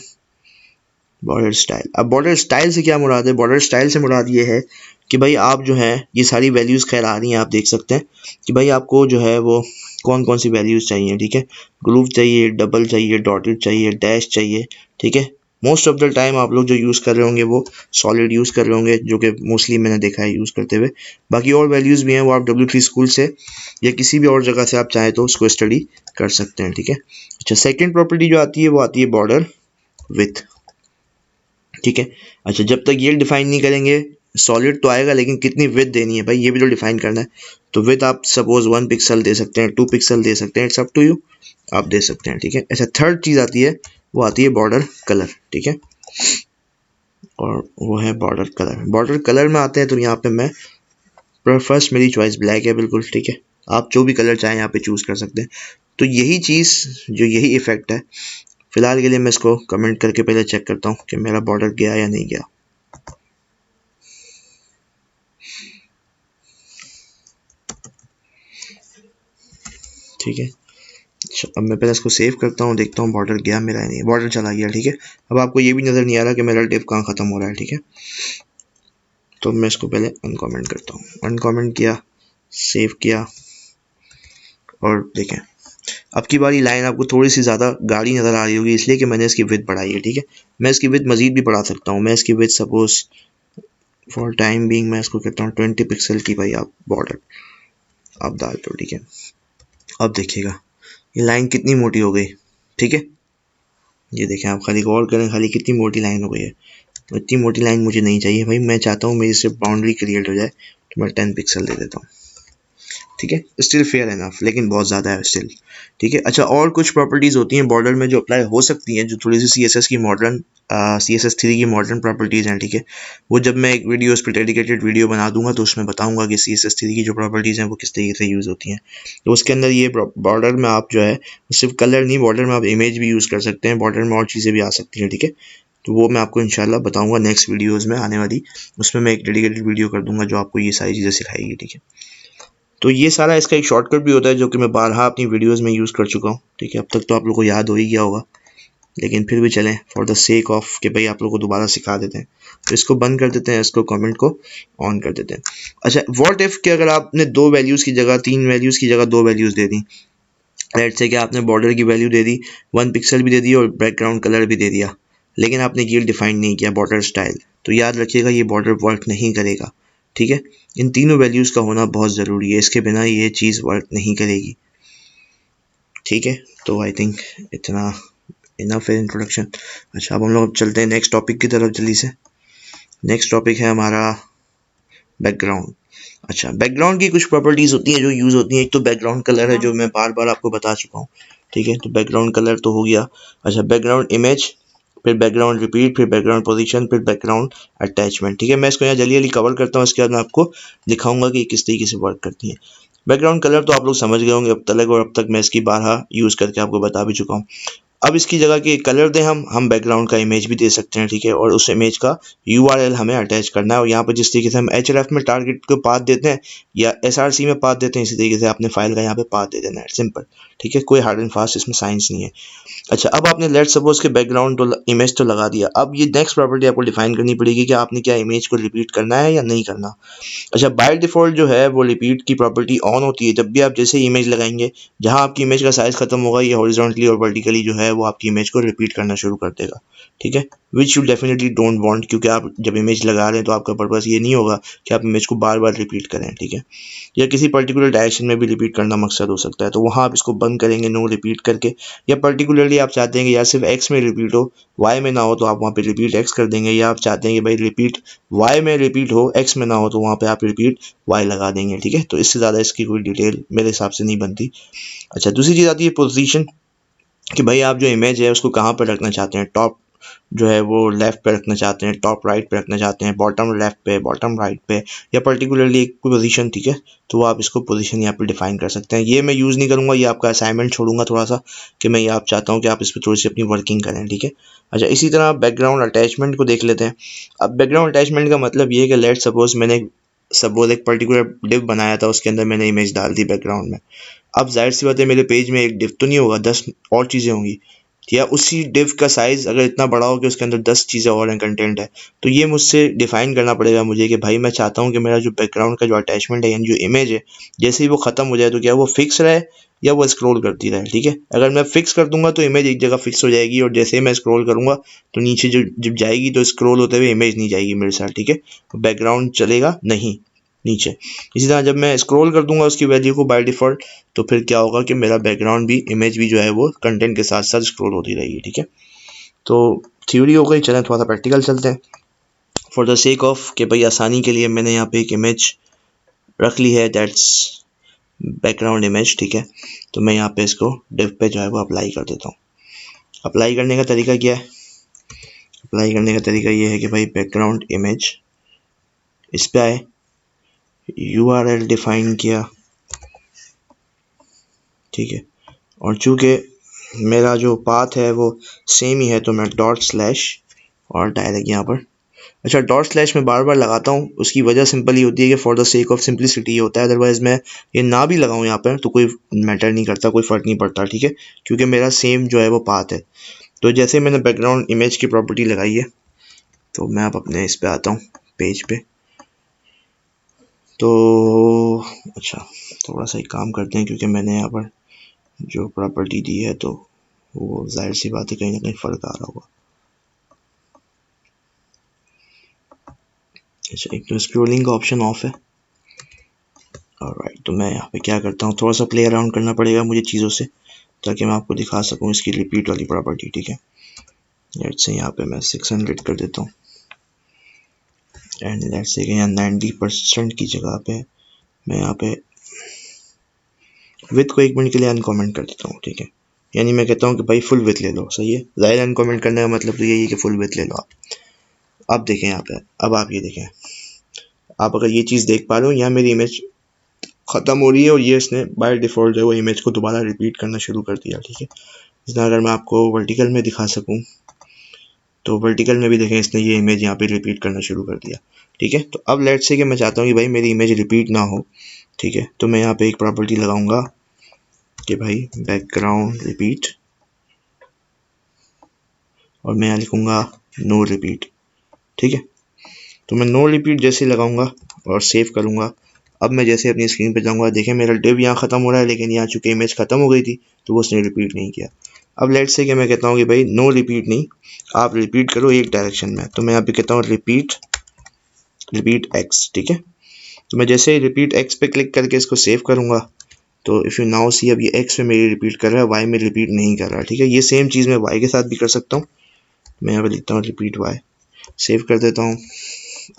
बॉर्डर स्टाइल। अब बॉर्डर स्टाइल से क्या मुराद है, बॉर्डर स्टाइल से मुराद ये है कि भाई आप जो है ये सारी वैल्यूज़ खैर आ रही हैं, आप देख सकते हैं कि भाई आपको जो है वो कौन कौन सी वैल्यूज़ चाहिए, ठीक है। ग्रुप चाहिए, डबल चाहिए, डॉटेड चाहिए, डैश चाहिए, ठीक है। मोस्ट ऑफ द टाइम आप लोग जो यूज़ कर रहे होंगे वो सॉलिड यूज़ कर रहे होंगे, जो कि मोस्टली मैंने देखा है यूज़ करते हुए। बाकी और वैल्यूज़ भी हैं, वो आप W3 स्कूल से या किसी भी और जगह से आप चाहें तो उसको स्टडी कर सकते हैं, ठीक है। अच्छा, सेकेंड प्रॉपर्टी जो आती है वो आती है बॉर्डर विथ, ठीक है। अच्छा, जब तक ये डिफाइन नहीं करेंगे सॉलिड तो आएगा, लेकिन कितनी विड्थ देनी है भाई ये भी तो डिफाइन करना है। तो विड्थ आप सपोज 1 पिक्सल दे सकते हैं, 2 पिक्सल दे सकते हैं, इट्स अप टू यू, आप दे सकते हैं, ठीक है। अच्छा, थर्ड चीज़ आती है वो आती है बॉर्डर कलर, ठीक है। और वो है बॉर्डर कलर। बॉर्डर कलर में आते हैं तो यहाँ पे मैं फर्स्ट मेरी चॉइस ब्लैक है बिल्कुल, ठीक है। आप जो भी कलर चाहें यहाँ पे चूज़ कर सकते हैं। तो यही चीज़ जो यही इफेक्ट है, फिलहाल के लिए मैं इसको कमेंट करके पहले चेक करता हूँ कि मेरा बॉर्डर गया या नहीं गया। ठीक है। अच्छा, अब मैं पहले इसको सेव करता हूँ, देखता हूँ बॉर्डर गया मेरा या नहीं। बॉर्डर चला गया, ठीक है। अब आपको ये भी नज़र नहीं आ रहा कि मेरा डिव कहाँ ख़त्म हो रहा है, ठीक है। तो मैं इसको पहले अनकमेंट करता हूँ, अनकमेंट किया, सेव किया, और देखें अब की बारी लाइन आपको थोड़ी सी ज़्यादा गाढ़ी नज़र आ रही होगी, इसलिए कि मैंने इसकी विड्थ बढ़ाई है, ठीक है। मैं इसकी विड्थ मज़ीद भी बढ़ा सकता हूँ। मैं इसकी width suppose for time being मैं इसको कहता हूँ 20 पिक्सल की भाई आप बॉर्डर आप डाल दो, ठीक है। अब देखिएगा ये लाइन कितनी मोटी हो गई, ठीक है। ये देखें आप, खाली गौर करें, खाली कितनी मोटी लाइन हो गई है। तो इतनी मोटी लाइन मुझे नहीं चाहिए भाई, मैं चाहता हूँ मेरी सिर्फ बाउंड्री क्रिएट हो जाए, तो मैं 10 पिक्सल दे देता हूँ, ठीक है। स्टिल फेयर एनफ, लेकिन बहुत ज़्यादा है स्टिल, ठीक है। अच्छा, और कुछ प्रॉपर्टीज़ होती हैं बॉर्डर में जो अप्लाई हो सकती हैं, जो थोड़ी सी CSS की मॉडर्न CSS3 की मॉडर्न प्रॉपर्टीज़ हैं, ठीक है। वो जब मैं एक वीडियो उस पर डेडिकेटेड वीडियो बना दूंगा तो उसमें बताऊंगा कि CSS3 की जो प्रॉपर्टीज़ हैं वो किस तरीके से यूज़ होती हैं। तो उसके अंदर ये बॉर्डर में आप जो है सिर्फ कलर नहीं, बॉर्डर में आप इमेज भी यूज़ कर सकते हैं, बॉर्डर में और चीज़ें भी आ सकती हैं, ठीक है। तो वो मैं आपको इंशाल्लाह बताऊंगा नेक्स्ट वीडियोज़ में आने वाली, उसमें मैं एक डेडिकेटेड वीडियो कर दूंगा जो आपको ये सारी चीज़ें सिखाएगी, ठीक है। तो ये सारा इसका एक शॉर्टकट भी होता है जो कि मैं बारहा अपनी वीडियोस में यूज़ कर चुका हूँ, ठीक है। अब तक तो आप लोगों को याद हो ही गया होगा, लेकिन फिर भी चलें फॉर द सेक ऑफ कि भाई आप लोगों को दोबारा सिखा देते हैं। तो इसको बंद कर देते हैं, इसको कमेंट को ऑन कर देते हैं। अच्छा, व्हाट इफ़ कि अगर आपने 2 वैल्यूज़ की जगह 3 वैल्यूज़ की जगह 2 values they the. Let's say कि आपने बॉर्डर की वैल्यू दे दी, 1 पिक्सल भी दे दी और बैकग्राउंड कलर भी दे दिया, लेकिन आपने ये डिफाइन नहीं किया बॉर्डर स्टाइल। तो याद रखिएगा ये बॉर्डर वर्क नहीं करेगा, ठीक है। इन तीनों वैल्यूज़ का होना बहुत ज़रूरी है, इसके बिना ये चीज़ वर्क नहीं करेगी, ठीक है। तो आई थिंक इतना इनफ है इंट्रोडक्शन। अच्छा, अब हम लोग चलते हैं नेक्स्ट टॉपिक की तरफ जल्दी से। नेक्स्ट टॉपिक है हमारा बैकग्राउंड। अच्छा, बैकग्राउंड की कुछ प्रॉपर्टीज़ होती हैं जो यूज़ होती हैं। एक तो बैकग्राउंड कलर है जो मैं बार बार आपको बता चुका हूँ, ठीक है। तो बैकग्राउंड कलर तो हो गया। अच्छा, बैकग्राउंड इमेज, फिर बैकग्राउंड रिपीट, फिर बैकग्राउंड पोजीशन, फिर बैकग्राउंड अटैचमेंट, ठीक है। मैं इसको यहाँ जल्दी जल्दी कवर करता हूँ, इसके बाद मैं आपको दिखाऊंगा कि किस तरीके से वर्क करती है। बैकग्राउंड कलर तो आप लोग समझ गए होंगे अब तक, और अब तक मैं इसकी बारहा यूज़ करके आपको बता भी चुका हूँ। अब इसकी जगह के कलर दें हम बैकग्राउंड का इमेज भी दे सकते हैं, ठीक है। और उस इमेज का URL हमें अटैच करना है, और यहाँ पर जिस तरीके से हम href में टारगेट को पाथ देते हैं या src में पाथ देते हैं, इसी तरीके से आपने फाइल का यहाँ पे पाथ दे देना है, सिंपल, ठीक है। कोई हार्ड एंड फास्ट इसमें साइंस नहीं है। अच्छा, अब आपने लेट सपोज के बैकग्राउंड तो इमेज तो लगा दिया, अब ये नेक्स्ट प्रॉपर्टी आपको डिफाइन करनी पड़ेगी कि आपने क्या इमेज को रिपीट करना है या नहीं करना। अच्छा, बाय डिफ़ॉल्ट जो है वो रिपीट की प्रॉपर्टी ऑन होती है जब भी आप जैसे इमेज लगाएंगे, जहां आपकी इमेज का साइज़ खत्म होगा ये हॉरिजॉन्टली और वर्टिकली जो है वो आपकी इमेज को रिपीट करना शुरू कर देगा, ठीक है। Which you definitely don't want, क्योंकि आप जब इमेज लगा रहे हैं तो आपका पर्पस ये नहीं होगा कि आप इमेज को बार बार रिपीट करें, ठीक है। या किसी पर्टिकुलर डायरेक्शन में भी रिपीट करना मकसद हो सकता है, तो वहाँ आप इसको बंद करेंगे नो रिपीट करके। या पर्टिकुलरली आप चाहते हैं कि या सिर्फ एक्स में रिपीट हो, वाई में ना हो, तो आप वहाँ पे रिपीट एक्स कर देंगे। या आप चाहते हैं कि भाई रिपीट वाई में रिपीट हो, एक्स में ना हो, तो वहाँ पे आप रिपीट वाई लगा देंगे, ठीक है। तो इससे ज़्यादा इसकी कोई डिटेल मेरे हिसाब से नहीं बनती। अच्छा, दूसरी चीज़ आती है पोजीशन, कि भाई आप जो इमेज है उसको कहाँ पर रखना चाहते हैं। टॉप जो है वो लेफ़्ट पे रखना चाहते हैं, टॉप राइट पे रखना चाहते हैं, बॉटम लेफ़्ट पे, बॉटम राइट पे, या पर्टिकुलरली एक पोजीशन, ठीक है। तो वो आप इसको पोजीशन यहाँ पे डिफाइन कर सकते हैं। ये मैं यूज़ नहीं करूँगा, ये आपका असाइनमेंट छोड़ूंगा थोड़ा सा, कि मैं ये आप चाहता हूँ कि आप इस पर थोड़ी सी अपनी वर्किंग करें, ठीक है। अच्छा, इसी तरह बैकग्राउंड अटैचमेंट को देख लेते हैं। अब बैकग्राउंड अटैचमेंट का मतलब ये है कि लेट सपोज एक पर्टिकुलर डिव बनाया था, उसके अंदर मैंने इमेज डाल दी बैकग्राउंड में। अब जाहिर सी बात है मेरे पेज में एक डिव तो नहीं होगा, 10 और चीज़ें होंगी, या उसी डिव का साइज़ अगर इतना बड़ा हो कि उसके अंदर 10 चीज़ें और हैं, कंटेंट है, तो ये मुझसे डिफाइन करना पड़ेगा मुझे कि भाई मैं चाहता हूँ कि मेरा जो बैकग्राउंड का जो अटैचमेंट है यानी जो इमेज है, जैसे ही वो ख़त्म हो जाए तो क्या वो फिक्स रहे या वो स्क्रॉल करती रहे। ठीक है, अगर मैं फिक्स कर दूंगा तो इमेज एक जगह फिक्स हो जाएगी, और जैसे ही मैं स्क्रॉल करूंगा तो नीचे जो जब जाएगी तो स्क्रॉल होते हुए इमेज नहीं जाएगी मेरे साथ। ठीक है, बैकग्राउंड चलेगा नहीं नीचे। इसी तरह जब मैं स्क्रॉल कर दूंगा उसकी वैल्यू को बाय डिफ़ॉल्ट, तो फिर क्या होगा कि मेरा बैकग्राउंड भी, इमेज भी जो है वो कंटेंट के साथ साथ स्क्रॉल होती रहेगी। ठीक है, तो थ्योरी हो गई, चलें थोड़ा सा प्रैक्टिकल चलते हैं। फॉर द सेक ऑफ कि भाई आसानी के लिए मैंने यहाँ पे एक इमेज रख ली है, दैट्स बैकग्राउंड इमेज। ठीक है, तो मैं यहाँ पे इसको डिव पे जो है वो अप्लाई कर देता हूँ। अप्लाई करने का तरीका क्या है? अप्लाई करने का तरीका ये है कि भाई बैकग्राउंड इमेज, इस पे आए, URL डिफाइन किया। ठीक है, और चूँकि मेरा जो पाथ है वो सेम ही है तो मैं डॉट स्लैश और डायरेक्ट यहाँ पर, अच्छा डॉट स्लैश में बार बार लगाता हूँ, उसकी वजह सिंपल ही होती है कि for the sake of simplicity ये होता है, अदरवाइज मैं ये ना भी लगाऊँ यहाँ पर तो कोई मैटर नहीं करता, कोई फ़र्क नहीं पड़ता। ठीक है, क्योंकि मेरा सेम जो है वो पाथ है। तो जैसे मैंने बैकग्राउंड इमेज की प्रॉपर्टी लगाई है, तो मैं अब अपने इस पे आता हूँ पेज पे। तो अच्छा, थोड़ा सा एक काम करते हैं, क्योंकि मैंने यहाँ पर जो प्रॉपर्टी दी है तो वो जाहिर सी बात है कहीं ना कहीं फ़र्क आ रहा होगा। अच्छा, एक तो स्क्रॉलिंग का ऑप्शन ऑफ है। ऑलराइट, तो मैं यहाँ पे क्या करता हूँ, थोड़ा सा प्ले अराउंड करना पड़ेगा मुझे चीज़ों से ताकि मैं आपको दिखा सकूँ इसकी रिपीट वाली प्रॉपर्टी। ठीक है, लेट्स से यहाँ पे मैं 600 कर देता हूँ, एंड लेट्स से यहाँ 90% की जगह पे मैं यहाँ पे विथ को 1 मिनट के लिए अनकमेंट कर देता हूँ। ठीक है, यानी मैं कहता हूँ कि भाई फुल विथ ले लो। सही है, ज़ाहिर अनकमेंट करने का मतलब तो यही है कि फुल विथ ले लो आप। अब देखें यहाँ पे, अब आप ये देखें, आप अगर ये चीज़ देख पा रहे हो, यहाँ मेरी इमेज ख़त्म हो रही है और ये इसने बाय डिफ़ॉल्ट जो है वो इमेज को दोबारा रिपीट करना शुरू कर दिया। ठीक है, इसलिए अगर मैं आपको वर्टिकल में दिखा सकूँ तो वर्टिकल में भी देखें, इसने ये इमेज यहाँ पे रिपीट करना शुरू कर दिया। ठीक है, तो अब लेट्स से कि मैं चाहता हूँ कि भाई मेरी इमेज रिपीट ना हो। ठीक है, तो मैं यहाँ पे एक प्रॉपर्टी लगाऊंगा कि भाई बैकग्राउंड रिपीट, और मैं यहाँ लिखूँगा नो रिपीट। ठीक है, तो मैं नो रिपीट जैसे लगाऊंगा और सेव करूँगा। अब मैं जैसे अपनी स्क्रीन पे जाऊँगा, देखें मेरा डिव यहाँ ख़त्म हो रहा है, लेकिन यहाँ चूँकि इमेज ख़त्म हो गई थी तो वो उसने रिपीट नहीं किया। अब लेट्स से कि मैं कहता हूँ कि भाई नो रिपीट नहीं, आप रिपीट करो एक डायरेक्शन में, तो मैं यहाँ पे कहता हूँ रिपीट एक्स। ठीक है, तो मैं जैसे ही रिपीट एक्स पे क्लिक करके इसको सेव करूँगा तो इफ़ यू नाउ सी, अब ये एक्स पे मेरी रिपीट कर रहा है, वाई में रिपीट नहीं कर रहा। ठीक है, ये सेम चीज़ मैं वाई के साथ भी कर सकता हूँ। मैं यहाँ पे लिखता हूँ रिपीट वाई, सेव कर देता हूँ।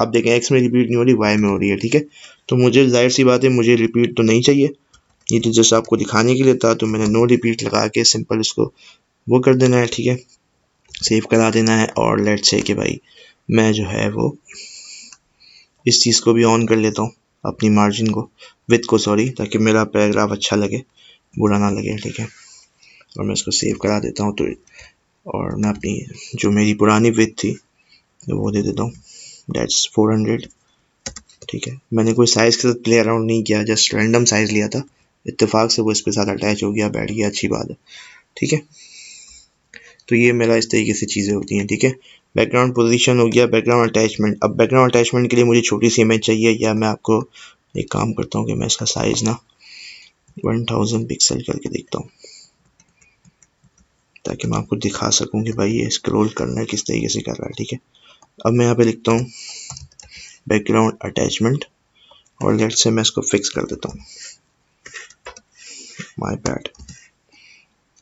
अब देखें एक्स में रिपीट नहीं हो रही, वाई में हो रही है। ठीक है, तो मुझे जाहिर सी बात है मुझे रिपीट तो नहीं चाहिए, ये तो जस्ट आपको दिखाने के लिए था, तो मैंने नो रिपीट लगा के सिंपल इसको वो कर देना है। ठीक है, सेव करा देना है, और लेट्स से कि भाई मैं जो है वो इस चीज़ को भी ऑन कर लेता हूँ, अपनी मार्जिन को, विथ को सॉरी, ताकि मेरा पैराग्राफ अच्छा लगे, बुरा ना लगे। ठीक है, और मैं इसको सेव करा देता हूँ, तो और मैं अपनी जो मेरी पुरानी विथ थी वो दे देता हूँ, डेट्स 400। ठीक है, मैंने कोई साइज़ के साथ प्ले अराउंड नहीं किया, जस्ट रैंडम साइज़ लिया था, इत्तेफाक से वो इस पे साथ अटैच हो गया, बैठ गया, अच्छी बात है। ठीक है, तो ये मेरा इस तरीके से चीज़ें होती हैं। ठीक है, बैकग्राउंड पोजीशन हो गया, बैकग्राउंड अटैचमेंट। अब बैकग्राउंड अटैचमेंट के लिए मुझे छोटी सी इमेज चाहिए, या मैं आपको एक काम करता हूँ कि मैं इसका साइज़ ना 1000 पिक्सल करके देखता हूँ, ताकि मैं आपको दिखा सकूँ कि भाई ये स्क्रॉल करना है किस तरीके से कर रहा है। ठीक है, अब मैं यहाँ पे लिखता हूँ बैकग्राउंड अटैचमेंट, और लेट्स से मैं इसको फिक्स कर देता हूँ, माय बैड,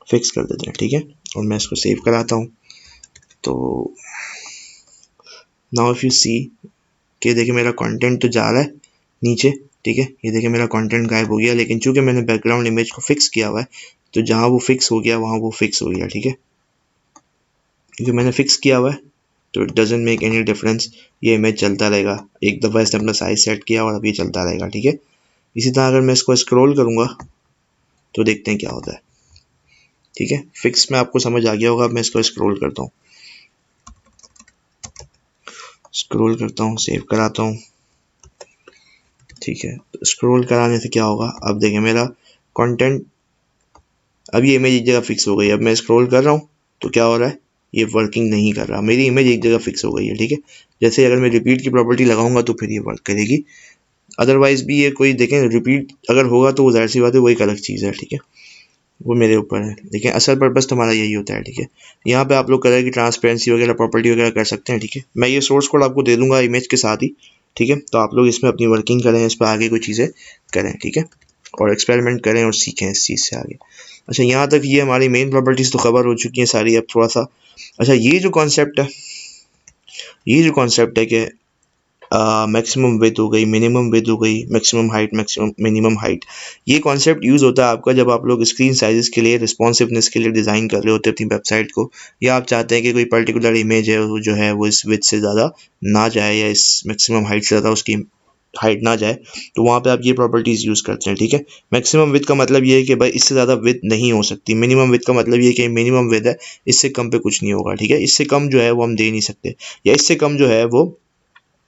फिक्स कर देते हैं। ठीक है, और मैं इसको सेव कराता हूँ। तो नाउ इफ़ यू सी कि देखिए मेरा कंटेंट तो जा रहा है नीचे। ठीक है, ये देखिए मेरा कंटेंट गायब हो गया, लेकिन चूंकि मैंने बैकग्राउंड इमेज को फिक्स किया हुआ है तो जहाँ वो फिक्स हो गया वहाँ वो फिक्स हो गया। ठीक है, क्योंकि मैंने फिक्स किया हुआ है तो it doesn't make any difference, ये इमेज चलता रहेगा। एक दफ़ा इसने अपना साइज सेट किया और अब ये चलता रहेगा। ठीक है, इसी तरह अगर मैं इसको स्क्रॉल करूँगा तो देखते हैं क्या होता है। ठीक है, फिक्स में आपको समझ आ गया होगा। अब मैं इसको स्क्रॉल करता हूँ, सेव कराता हूँ। ठीक है, तो स्क्रॉल कराने से क्या होगा, अब देखिए मेरा कंटेंट, अब ये इमेज एक जगह फिक्स हो गई। अब मैं स्क्रॉल कर रहा हूँ तो क्या हो रहा है, ये वर्किंग नहीं कर रहा, मेरी इमेज एक जगह फिक्स हो गई है, ठीक है। जैसे अगर मैं रिपीट की प्रॉपर्टी लगाऊंगा तो फिर ये वर्क करेगी, अदरवाइज भी ये कोई देखें रिपीट अगर होगा तो वो जाहिर सी बात है वो एक अलग चीज़ है, ठीक है, वो मेरे ऊपर है, लेकिन असल पर्पस तो हमारा यही होता है, ठीक है। यहाँ पे आप लोग कलर की ट्रांसपेरेंसी वगैरह प्रॉपर्टी वगैरह कर सकते हैं, ठीक है। मैं ये सोर्स कोड आपको दे दूंगा इमेज के साथ ही, ठीक है। तो आप लोग इसमें अपनी वर्किंग करें, इस पर आगे कोई चीज़ें करें, ठीक है, और एक्सपेरिमेंट करें और सीखें इस चीज़ से आगे। अच्छा, यहाँ तक ये हमारी मेन प्रॉपर्टीज़ तो कवर हो चुकी हैं सारी। अब थोड़ा सा अच्छा, ये जो कॉन्सेप्ट है कि मैक्सिमम विड्थ हो गई, मिनिमम विड्थ हो गई, maximum height, maximum minimum height, ये कॉन्सेप्ट यूज़ होता है आपका जब आप लोग स्क्रीन साइज़ के लिए, रिस्पॉन्सिवनेस के लिए डिज़ाइन कर रहे होते हैं अपनी वेबसाइट को, या आप चाहते हैं कि कोई पर्टिकुलर इमेज है वो जो है वो इस विड्थ से ज़्यादा ना जाए या इस मैक्सिमम हाइट से ज़्यादा उसकी हाइट ना जाए, तो वहाँ पे आप ये प्रॉपर्टीज़ यूज़ करते हैं, ठीक है। मैक्सिमम विड्थ का मतलब ये है कि भाई इससे ज़्यादा विड्थ नहीं हो सकती, मिनिमम विड्थ का मतलब ये है कि मिनिमम विड्थ है, इससे कम पे कुछ नहीं होगा, ठीक है, इससे कम जो है वो हम दे नहीं सकते, या इससे कम जो है वो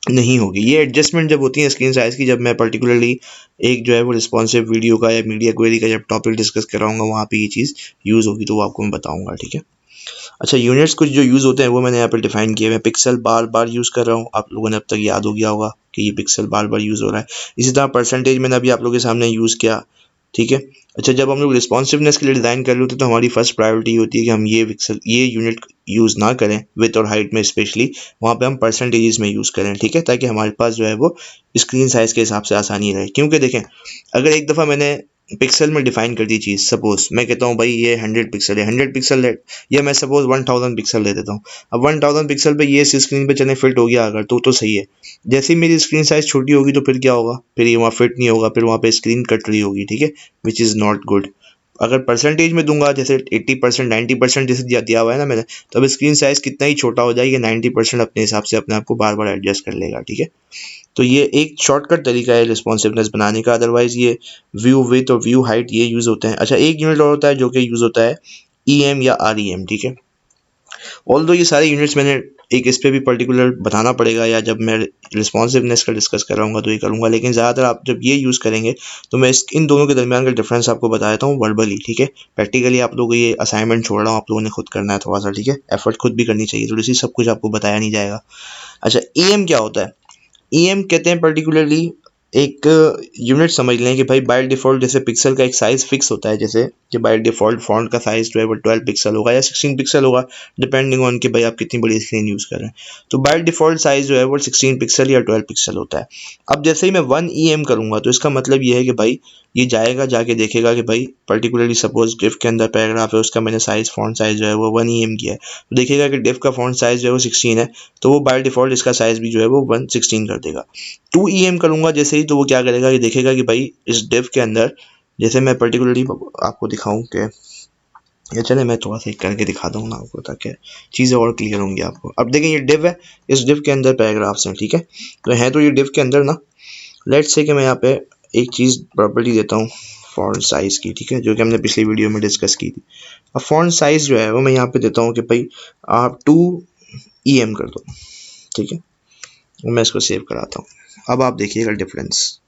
नहीं होगी। ये एडजस्टमेंट जब होती है स्क्रीन साइज़ की, जब मैं पर्टिकुलरली एक जो है वो रिस्पॉन्सिव वीडियो का या मीडिया क्वेरी का जब टॉपिक डिस्कस कराऊंगा वहाँ पे ये चीज़ यूज़ होगी, तो वो आपको मैं बताऊंगा, ठीक है। अच्छा, यूनिट्स कुछ जो यूज़ होते हैं वो मैंने यहाँ पे डिफाइन किए हुए हैं। पिक्सल बार बार यूज़ कर रहा हूँ, आप लोगों ने अब तक याद हो गया होगा कि ये पिक्सल बार बार यूज़ हो रहा है। इसी तरह परसेंटेज मैंने अभी आप लोगों के सामने यूज़ किया, ठीक है। अच्छा, जब हम लोग रिस्पॉन्सिवनेस के लिए डिज़ाइन कर रहे होते हैं तो हमारी फर्स्ट प्रायोरिटी होती है कि हम ये यूनिट यूज़ ना करें, विथ और हाइट में स्पेशली, वहाँ पे हम परसेंटेजेस में यूज़ करें, ठीक है, ताकि हमारे पास जो है वो स्क्रीन साइज़ के हिसाब से आसानी रहे। क्योंकि देखें, अगर एक दफ़ा मैंने पिक्सल में डिफाइन कर दी चीज़, सपोज मैं कहता हूँ भाई ये 100 पिक्सल है, 100 पिक्सल है, या मैं सपोज 1000 पिक्सल ले देता हूँ। अब 1000 पिक्सल पे ये स्क्रीन पे चले फिट हो गया अगर, तो सही है। जैसे ही मेरी स्क्रीन साइज छोटी होगी तो फिर क्या होगा, फिर ये वहाँ फिट नहीं होगा, फिर वहाँ पे स्क्रीन कट रही होगी, ठीक है, विच इज़ नॉट गुड। अगर परसेंटेज में दूंगा जैसे 80%, 90% जैसे दिया हुआ है ना मैंने, तो अब स्क्रीन साइज कितना ही छोटा हो जाए, ये 90% अपने हिसाब से अपने आप को बार बार एडजस्ट कर लेगा, ठीक है। तो ये एक शॉर्टकट तरीका है रिस्पॉन्सिवनेस बनाने का, अदरवाइज ये व्यू विड्थ और व्यू हाइट ये यूज़ होते हैं। अच्छा, एक यूनिट और होता है जो कि यूज़ होता है EM या REM, ठीक है। ऑल्दो ये सारे यूनिट्स मैंने एक इस पे भी पर्टिकुलर बताना पड़ेगा, या जब मैं रिस्पॉन्सिवनेस का डिस्कस कर रहा हूँ तो ये करूँगा, लेकिन ज़्यादातर आप जब ये यूज़ करेंगे तो मैं इन दोनों के दरमियान का डिफरेंस आपको बता देता हूँ वर्बली, ठीक है। प्रैक्टिकली आप लोगों को ये असाइनमेंट छोड़ रहा हूँ, आप लोगों ने खुद करना है थोड़ा सा, ठीक है, एफर्ट खुद भी करनी चाहिए, थोड़ी सी सब कुछ आपको बताया नहीं जाएगा। अच्छा, EM क्या होता है? EM कहते हैं पर्टिकुलरली एक यूनिट समझ लें कि भाई बाय डिफ़ॉल्ट जैसे पिक्सल का एक साइज़ फिक्स होता है, जैसे कि बाय डिफ़ॉल्ट फ़ॉन्ट का साइज़ जो है वो 12 पिक्सल होगा या 16 पिक्सल होगा, डिपेंडिंग ऑन कि भाई आप कितनी बड़ी स्क्रीन यूज़ कर रहे हैं। तो बाय डिफ़ॉल्ट साइज़ जो है वो 16 पिक्सल या 12 पिक्सल होता है। अब जैसे ही मैं 1 EM करूँगा तो इसका मतलब ये है कि भाई ये जाएगा, जाके देखेगा कि भाई पर्टिकुलरली सपोज डिफ के अंदर पैराग्राफ है, उसका मैंने साइज़ फ़ॉन्ट साइज़ जो है वो 1 EM किया है, तो देखेगा कि डिफ का फ़ॉन्ट साइज़ जो है वो 16 है, तो वो बाय डिफ़ॉल्ट इसका साइज़ भी जो है वो 116 कर देगा। 2 EM करूँगा जैसे ही, तो वो क्या करेगा, ये देखेगा कि भाई इस डिव के अंदर, जैसे मैं पर्टिकुलरली आपको दिखाऊं कि, या चले मैं थोड़ा सा करके दिखाता हूँ ना आपको ताकि चीज़ें और क्लियर होंगी आपको। अब देखें, ये डिव है, इस डिव के अंदर पैराग्राफ्स हैं, ठीक है, तो है तो ये डिव के अंदर ना, लेट्स से कि मैं यहाँ पे एक चीज़ प्रॉपर्टी देता हूँ फॉन्ट साइज़ की, ठीक है, जो कि हमने पिछली वीडियो में डिस्कस की थी। अब फॉन्ट साइज़ जो है वो मैं यहाँ पे देता हूँ कि भाई आप 2 EM कर दो, ठीक है, मैं इसको सेव कराता हूँ। अब आप देखिएगा डिफरेंस,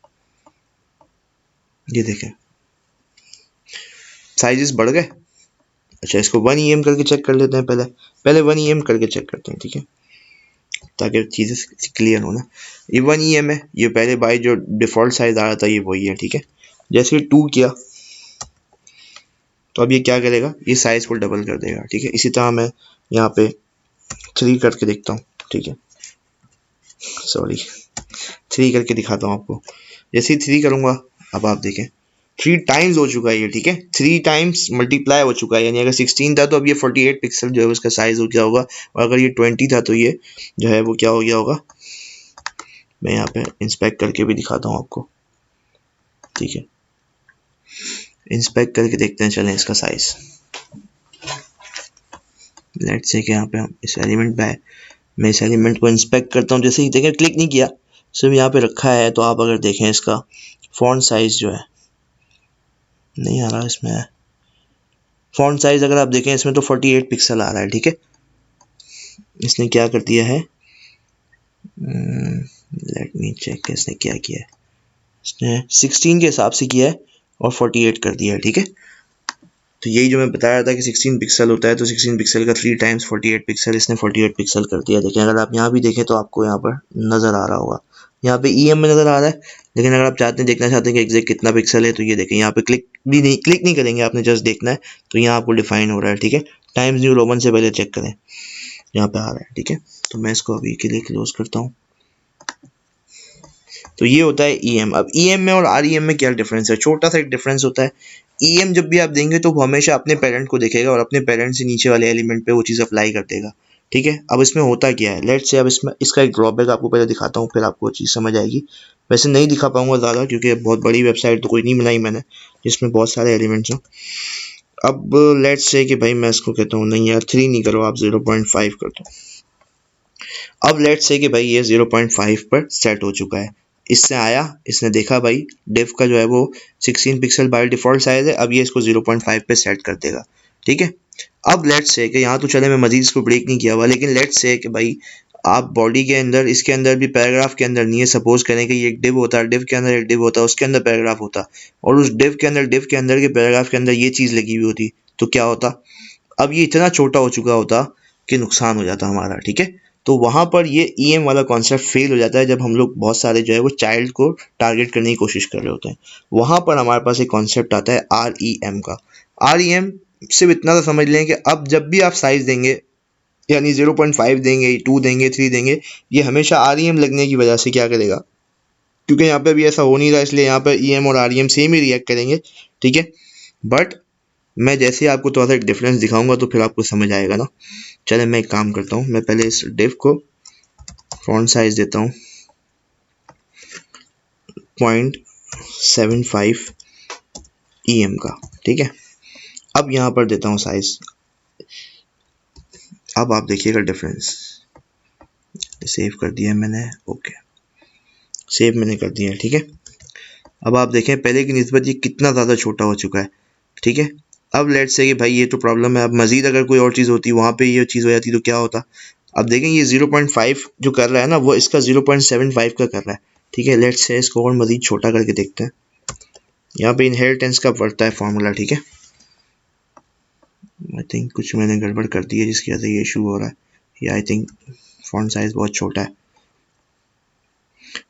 ये देखें साइजेस बढ़ गए। अच्छा, इसको 1 EM करके चेक कर लेते हैं, पहले 1 EM करके चेक करते हैं, ठीक है, ताकि चीज़ें क्लियर हो ना। ये 1 EM है, ये पहले बाय जो डिफ़ॉल्ट साइज आ रहा था ये वही है, ठीक है। जैसे 2 किया तो अब ये क्या करेगा, ये साइज़ को डबल कर देगा, ठीक है। इसी तरह मैं यहाँ पे 3 करके देखता हूँ, ठीक है, सॉरी 3 करके दिखाता हूँ आपको। जैसे ही 3 करूँगा, अब आप देखें 3 टाइम्स हो चुका है ये, ठीक है, 3 टाइम्स मल्टीप्लाई हो चुका है, यानी अगर 16 था तो अब ये 48 पिक्सल जो है उसका साइज हो गया होगा, और अगर ये 20 था तो ये जो है वो क्या हो गया होगा, मैं यहाँ पे इंस्पेक्ट करके भी दिखाता हूँ आपको, ठीक है, इंस्पेक्ट करके देखते हैं, चलें इसका साइज। लेट्स से कि यहाँ पे हम इस एलिमेंट पे, मैं इस एलिमेंट को इंस्पेक्ट करता हूँ, जैसे ही देखें क्लिक नहीं किया, सिर्फ यहाँ पे रखा है, तो आप अगर देखें इसका फॉन्ट साइज जो है, नहीं आ रहा इसमें फॉन्ट साइज, अगर आप देखें इसमें तो 48 पिक्सल आ रहा है, ठीक है। इसने क्या कर दिया है, लेट मी चेक, इसने क्या किया है, इसने 16 के हिसाब से किया है और 48 कर दिया है, ठीक है। तो यही जो मैं बता रहा था कि 16 पिक्सल होता है, तो 16 पिक्सल का 3 टाइम्स 48 पिक्सल, इसने 48 पिक्सल कर दिया। देखें, अगर आप यहाँ भी देखें तो आपको यहाँ पर नज़र आ रहा होगा, यहाँ पे EM में नज़र आ रहा है। लेकिन अगर आप चाहते हैं, देखना चाहते हैं कि एग्जैक्ट कितना पिक्सल है, तो ये देखें, यहाँ पे क्लिक नहीं करेंगे, आपने जस्ट देखना है, तो यहाँ आपको डिफाइन हो रहा है। ठीक है, टाइम्स न्यू रोमन से पहले चेक करें, यहाँ पे आ रहा है। ठीक है, तो मैं इसको अभी के लिए क्लोज करता हूँ। तो ये होता है EM। अब EM में और REM में क्या डिफरेंस है? छोटा सा एक डिफरेंस होता है। EM जब भी आप देंगे तो वो हमेशा अपने पेरेंट को देखेगा और अपने पेरेंट से नीचे वाले एलिमेंट पे वो चीज़ अप्लाई कर देगा। ठीक है, अब इसमें होता क्या है, लेट्स से अब इसमें इसका एक ड्रॉबैक आपको पहले दिखाता हूँ, फिर आपको चीज़ समझ आएगी। वैसे नहीं दिखा पाऊंगा ज़्यादा, क्योंकि बहुत बड़ी वेबसाइट तो कोई नहीं बनाई मैंने जिसमें बहुत सारे एलिमेंट्स हों। अब लेट्स से कि भाई मैं इसको कहता हूँ, नहीं यार 3 नहीं करो, आप 0.5 कर दो। अब लेट्स से कि भाई ये 0.5 पर सेट हो चुका है। इससे आया, इसने देखा भाई डिव का जो है वो 16 पिक्सल बाय डिफ़ॉल्ट साइज है, अब ये इसको 0.5 पे सेट कर देगा। ठीक है, अब लेट्स से कि यहाँ तो चले मैं मजीद इसको ब्रेक नहीं किया हुआ, लेकिन लेट्स से कि भाई आप बॉडी के अंदर, इसके अंदर भी पैराग्राफ के अंदर नहीं है, सपोज करें कि ये एक डिव होता है, डिव के अंदर एक डिव होता है, उसके अंदर पैराग्राफ होता, और उस डिव के अंदर के पैराग्राफ के अंदर ये चीज़ लगी हुई होती, तो क्या होता? अब ये इतना छोटा हो चुका होता कि नुकसान हो जाता हमारा। ठीक है, तो वहाँ पर ये EM वाला कॉन्सेप्ट फेल हो जाता है जब हम लोग बहुत सारे जो है वो चाइल्ड को टारगेट करने की कोशिश कर रहे होते हैं। वहाँ पर हमारे पास एक कॉन्सेप्ट आता है REM का। REM सिर्फ इतना तो समझ लें कि अब जब भी आप साइज देंगे, यानी 0.5 देंगे, 2 देंगे, 3 देंगे, ये हमेशा REM लगने की वजह से क्या करेगा, क्योंकि यहाँ पे अभी ऐसा हो नहीं रहा, इसलिए यहाँ पे EM और REM सेम ही रिएक्ट करेंगे। ठीक है, बट मैं जैसे ही आपको थोड़ा सा एक डिफरेंस दिखाऊंगा तो फिर आपको समझ आएगा ना। चले मैं एक काम करता हूँ, मैं पहले इस डिव को फॉन्ट साइज देता हूँ 0.75 EM का। ठीक है, अब यहाँ पर देता हूँ साइज। अब आप देखिएगा डिफरेंस। सेव कर दिया मैंने, ओके, सेव मैंने कर दिया। ठीक है, अब आप देखें पहले की निस्बत ये कितना ज़्यादा छोटा हो चुका है। ठीक है, अब लेट्स से कि भाई ये तो प्रॉब्लम है, अब मज़ीद अगर कोई और चीज़ होती, वहाँ पे ये चीज़ हो जाती तो क्या होता? अब देखें ये 0.5 जो कर रहा है ना, वो इसका 0.75 का कर रहा है। ठीक है, लेट्स से इसको और मज़ीद छोटा करके देखते हैं। यहाँ पे इनहेरिटेंस का पड़ता है फार्मूला। ठीक है, आई थिंक कुछ मैंने गड़बड़ कर दी है जिसकी वजह से ये इशू हो रहा है, या आई थिंक फॉन्ट साइज़ बहुत छोटा है।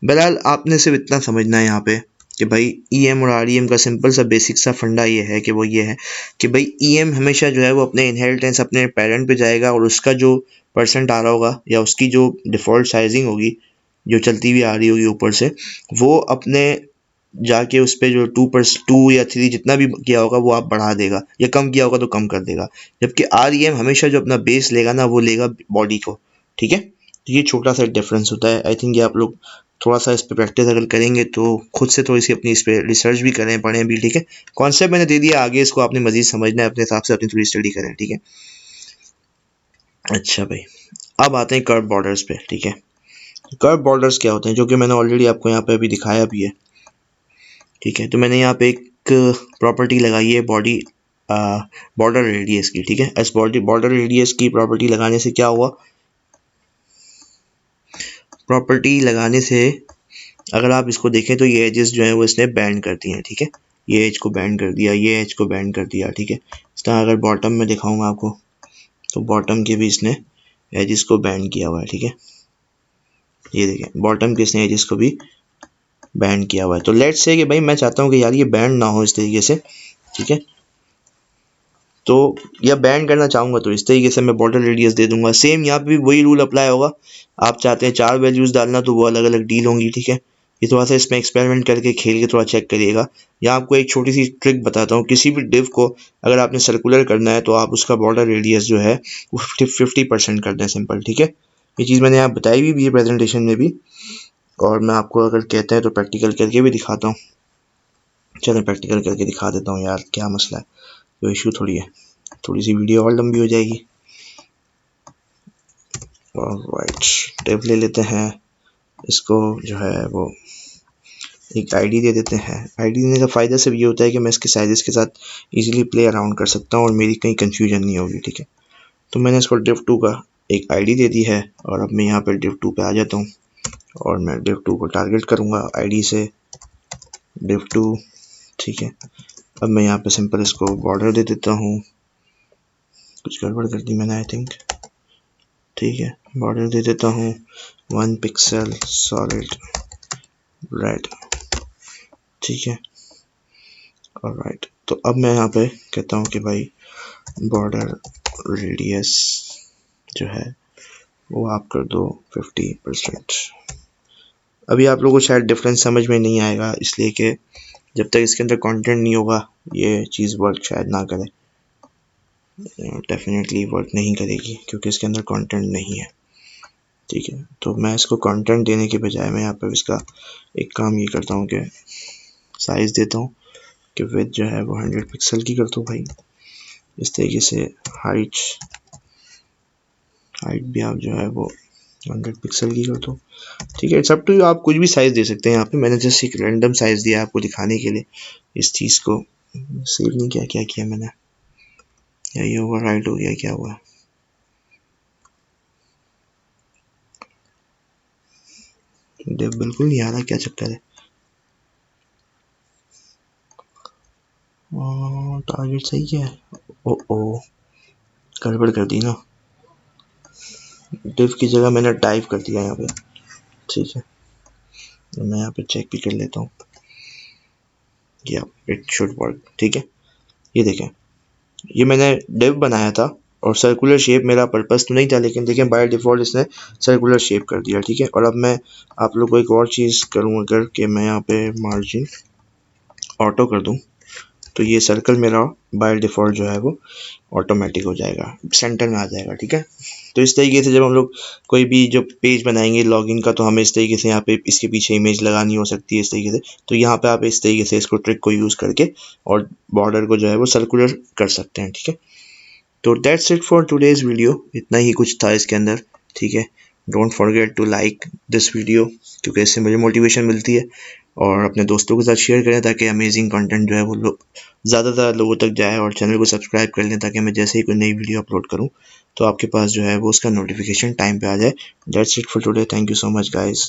बहरहाल आपने सिर्फ इतना समझना है यहाँ पे कि भाई EM और REM का सिंपल सा बेसिक सा फंडा ये है कि वो ये है कि भाई EM हमेशा जो है वो अपने इनहेरिटेंस अपने पेरेंट पे जाएगा, और उसका जो परसेंट आ रहा होगा या उसकी जो डिफ़ॉल्ट साइजिंग होगी जो चलती हुई आ रही होगी ऊपर से, वो अपने जाके उस पर जो 2 या 3 जितना भी किया होगा वो आप बढ़ा देगा, या कम किया होगा तो कम कर देगा। जबकि REM हमेशा जो अपना बेस लेगा ना, वो लेगा बॉडी को। ठीक है, तो ये छोटा सा डिफरेंस होता है। आई थिंक ये आप लोग थोड़ा सा इस पर प्रैक्टिस अगर करेंगे तो खुद से थोड़ी सी अपनी इस पर रिसर्च भी करें, पढ़ें भी। ठीक है, कॉन्सेप्ट मैंने दे दिया, आगे इसको आपने मजीद समझना है, अपने हिसाब से अपनी थोड़ी स्टडी करें। ठीक है, अच्छा भाई, अब आते हैं कर्व बॉर्डर्स पे। ठीक है, कर्व बॉर्डर्स क्या होते हैं, जो कि मैंने ऑलरेडी आपको यहाँ पे अभी दिखाया भी है। ठीक है, तो मैंने यहाँ पे एक प्रॉपर्टी लगाई है बॉडी बॉर्डर रेडियस की। ठीक है, इस बॉर्डर रेडियस की प्रॉपर्टी लगाने से क्या हुआ, प्रॉपर्टी लगाने से अगर आप इसको देखें तो ये एजेस जो है वो इसने बैंड कर दिए हैं। ठीक है, ये एज को बैंड कर दिया, ये एज को बैंड कर दिया। ठीक है, इस तरह अगर बॉटम में दिखाऊंगा आपको तो बॉटम के भी इसने एजेस को बैंड किया हुआ है। ठीक है, ये देखें बॉटम के इसने एजेस को भी बैंड किया हुआ है। तो लेट्स से कि भाई मैं चाहता हूँ कि यार ये बैंड ना हो इस तरीके से। ठीक है, तो या बैंड करना चाहूँगा तो इस तरीके से मैं बॉर्डर रेडियस दे दूंगा। सेम यहाँ पे भी वही रूल अप्लाई होगा। आप चाहते हैं 4 वैल्यूज़ डालना तो वो अलग अलग डील होंगी। ठीक है, ये थोड़ा सा इसमें एक्सपेरिमेंट करके खेल के थोड़ा चेक करिएगा। यहाँ आपको एक छोटी सी ट्रिक बताता हूँ, किसी भी डिव को अगर आपने सर्कुलर करना है तो आप उसका बॉर्डर रेडियस जो है वो 50% कर दें, सिंपल। ठीक है, ये चीज़ मैंने यहाँ बताई भी है प्रेजेंटेशन में भी, और मैं आपको अगर कहते हैं तो प्रैक्टिकल करके भी दिखाता हूँ। चलें प्रैक्टिकल करके दिखा देता हूँ यार, क्या मसला है, कोई इशू थोड़ी है, थोड़ी सी वीडियो और लंबी हो जाएगी। राइट, टेप ले लेते हैं, इसको जो है वो एक आईडी दे देते हैं। आईडी देने का फ़ायदा सिर्फ ये होता है कि मैं इसके साइज़ के साथ इजीली प्ले अराउंड कर सकता हूँ और मेरी कहीं कन्फ्यूजन नहीं होगी। ठीक है, तो मैंने इसको div2 का एक आईडी दे दी है, और अब मैं यहाँ पर div2 पे आ जाता हूँ और मैं div2 को टारगेट करूँगा आईडी से div2। ठीक है, अब मैं यहाँ पे सिंपल इसको बॉर्डर दे देता हूँ, कुछ गड़बड़ कर दी मैंने आई थिंक, ठीक है। बॉर्डर दे देता हूँ 1 पिक्सल सॉलिड रेड, ठीक है। ऑलराइट, तो अब मैं यहाँ पे कहता हूँ कि भाई बॉर्डर रेडियस जो है वो आप कर दो 50%। अभी आप लोगों को शायद डिफरेंस समझ में नहीं आएगा, इसलिए कि जब तक इसके अंदर कंटेंट नहीं होगा ये चीज़ वर्क शायद ना करे, डेफिनेटली वर्क नहीं करेगी क्योंकि इसके अंदर कंटेंट नहीं है, ठीक है। तो मैं इसको कंटेंट देने के बजाय मैं यहाँ पर इसका एक काम ये करता हूँ कि साइज़ देता हूँ कि विड्थ जो है वो 100 पिक्सल की कर दो भाई। इस तरीके से हाइट भी आप जो है वो 100 पिक्सल की कर दो, ठीक है। इट्स अप टू यू, आप कुछ भी साइज़ दे सकते हैं। यहाँ पे मैंने जस्ट एक रैंडम साइज़ दिया आपको दिखाने के लिए। इस चीज़ को सेव नहीं किया, क्या किया मैंने, या ये ओवर राइट हो गया, क्या हुआ, बिल्कुल नहीं आ रहा, क्या चक्कर है। टारगेट सही है, ओ गड़बड़ कर दी ना, डिव की जगह मैंने टाइप कर दिया यहाँ पे, ठीक है। मैं यहाँ पे चेक भी कर लेता हूँ, या इट शुड वर्क, ठीक है। ये देखें, ये मैंने डिव बनाया था और सर्कुलर शेप मेरा पर्पस तो नहीं था, लेकिन देखें बाय डिफ़ॉल्ट इसने सर्कुलर शेप कर दिया, ठीक है। और अब मैं आप लोग को एक और चीज़ करूँ अगर कि मैं यहाँ पे मार्जिन ऑटो कर दूँ तो ये सर्कल मेरा बाय डिफ़ॉल्ट जो है वो ऑटोमेटिक हो जाएगा, सेंटर में आ जाएगा, ठीक है। तो इस तरीके से जब हम लोग कोई भी जो पेज बनाएंगे लॉगिन का, तो हमें इस तरीके से यहाँ पे इसके पीछे इमेज लगानी हो सकती है इस तरीके से। तो यहाँ पे आप इस तरीके से इसको ट्रिक को यूज़ करके और बॉर्डर को जो है वो सर्कुलर कर सकते हैं, ठीक है। तो that's it for today's video, इतना ही कुछ था इसके अंदर, ठीक है। Don't forget to like this video क्योंकि इससे मुझे मोटिवेशन मिलती है, और अपने दोस्तों के साथ शेयर करें ताकि अमेजिंग कंटेंट जो है वो ज़्यादा से ज़्यादा लोगों तक जाए, और चैनल को सब्सक्राइब कर लें ताकि मैं जैसे ही कोई नई वीडियो अपलोड करूँ तो आपके पास जो है वो उसका नोटिफिकेशन टाइम पे आ जाए। That's it for today, thank you so much guys.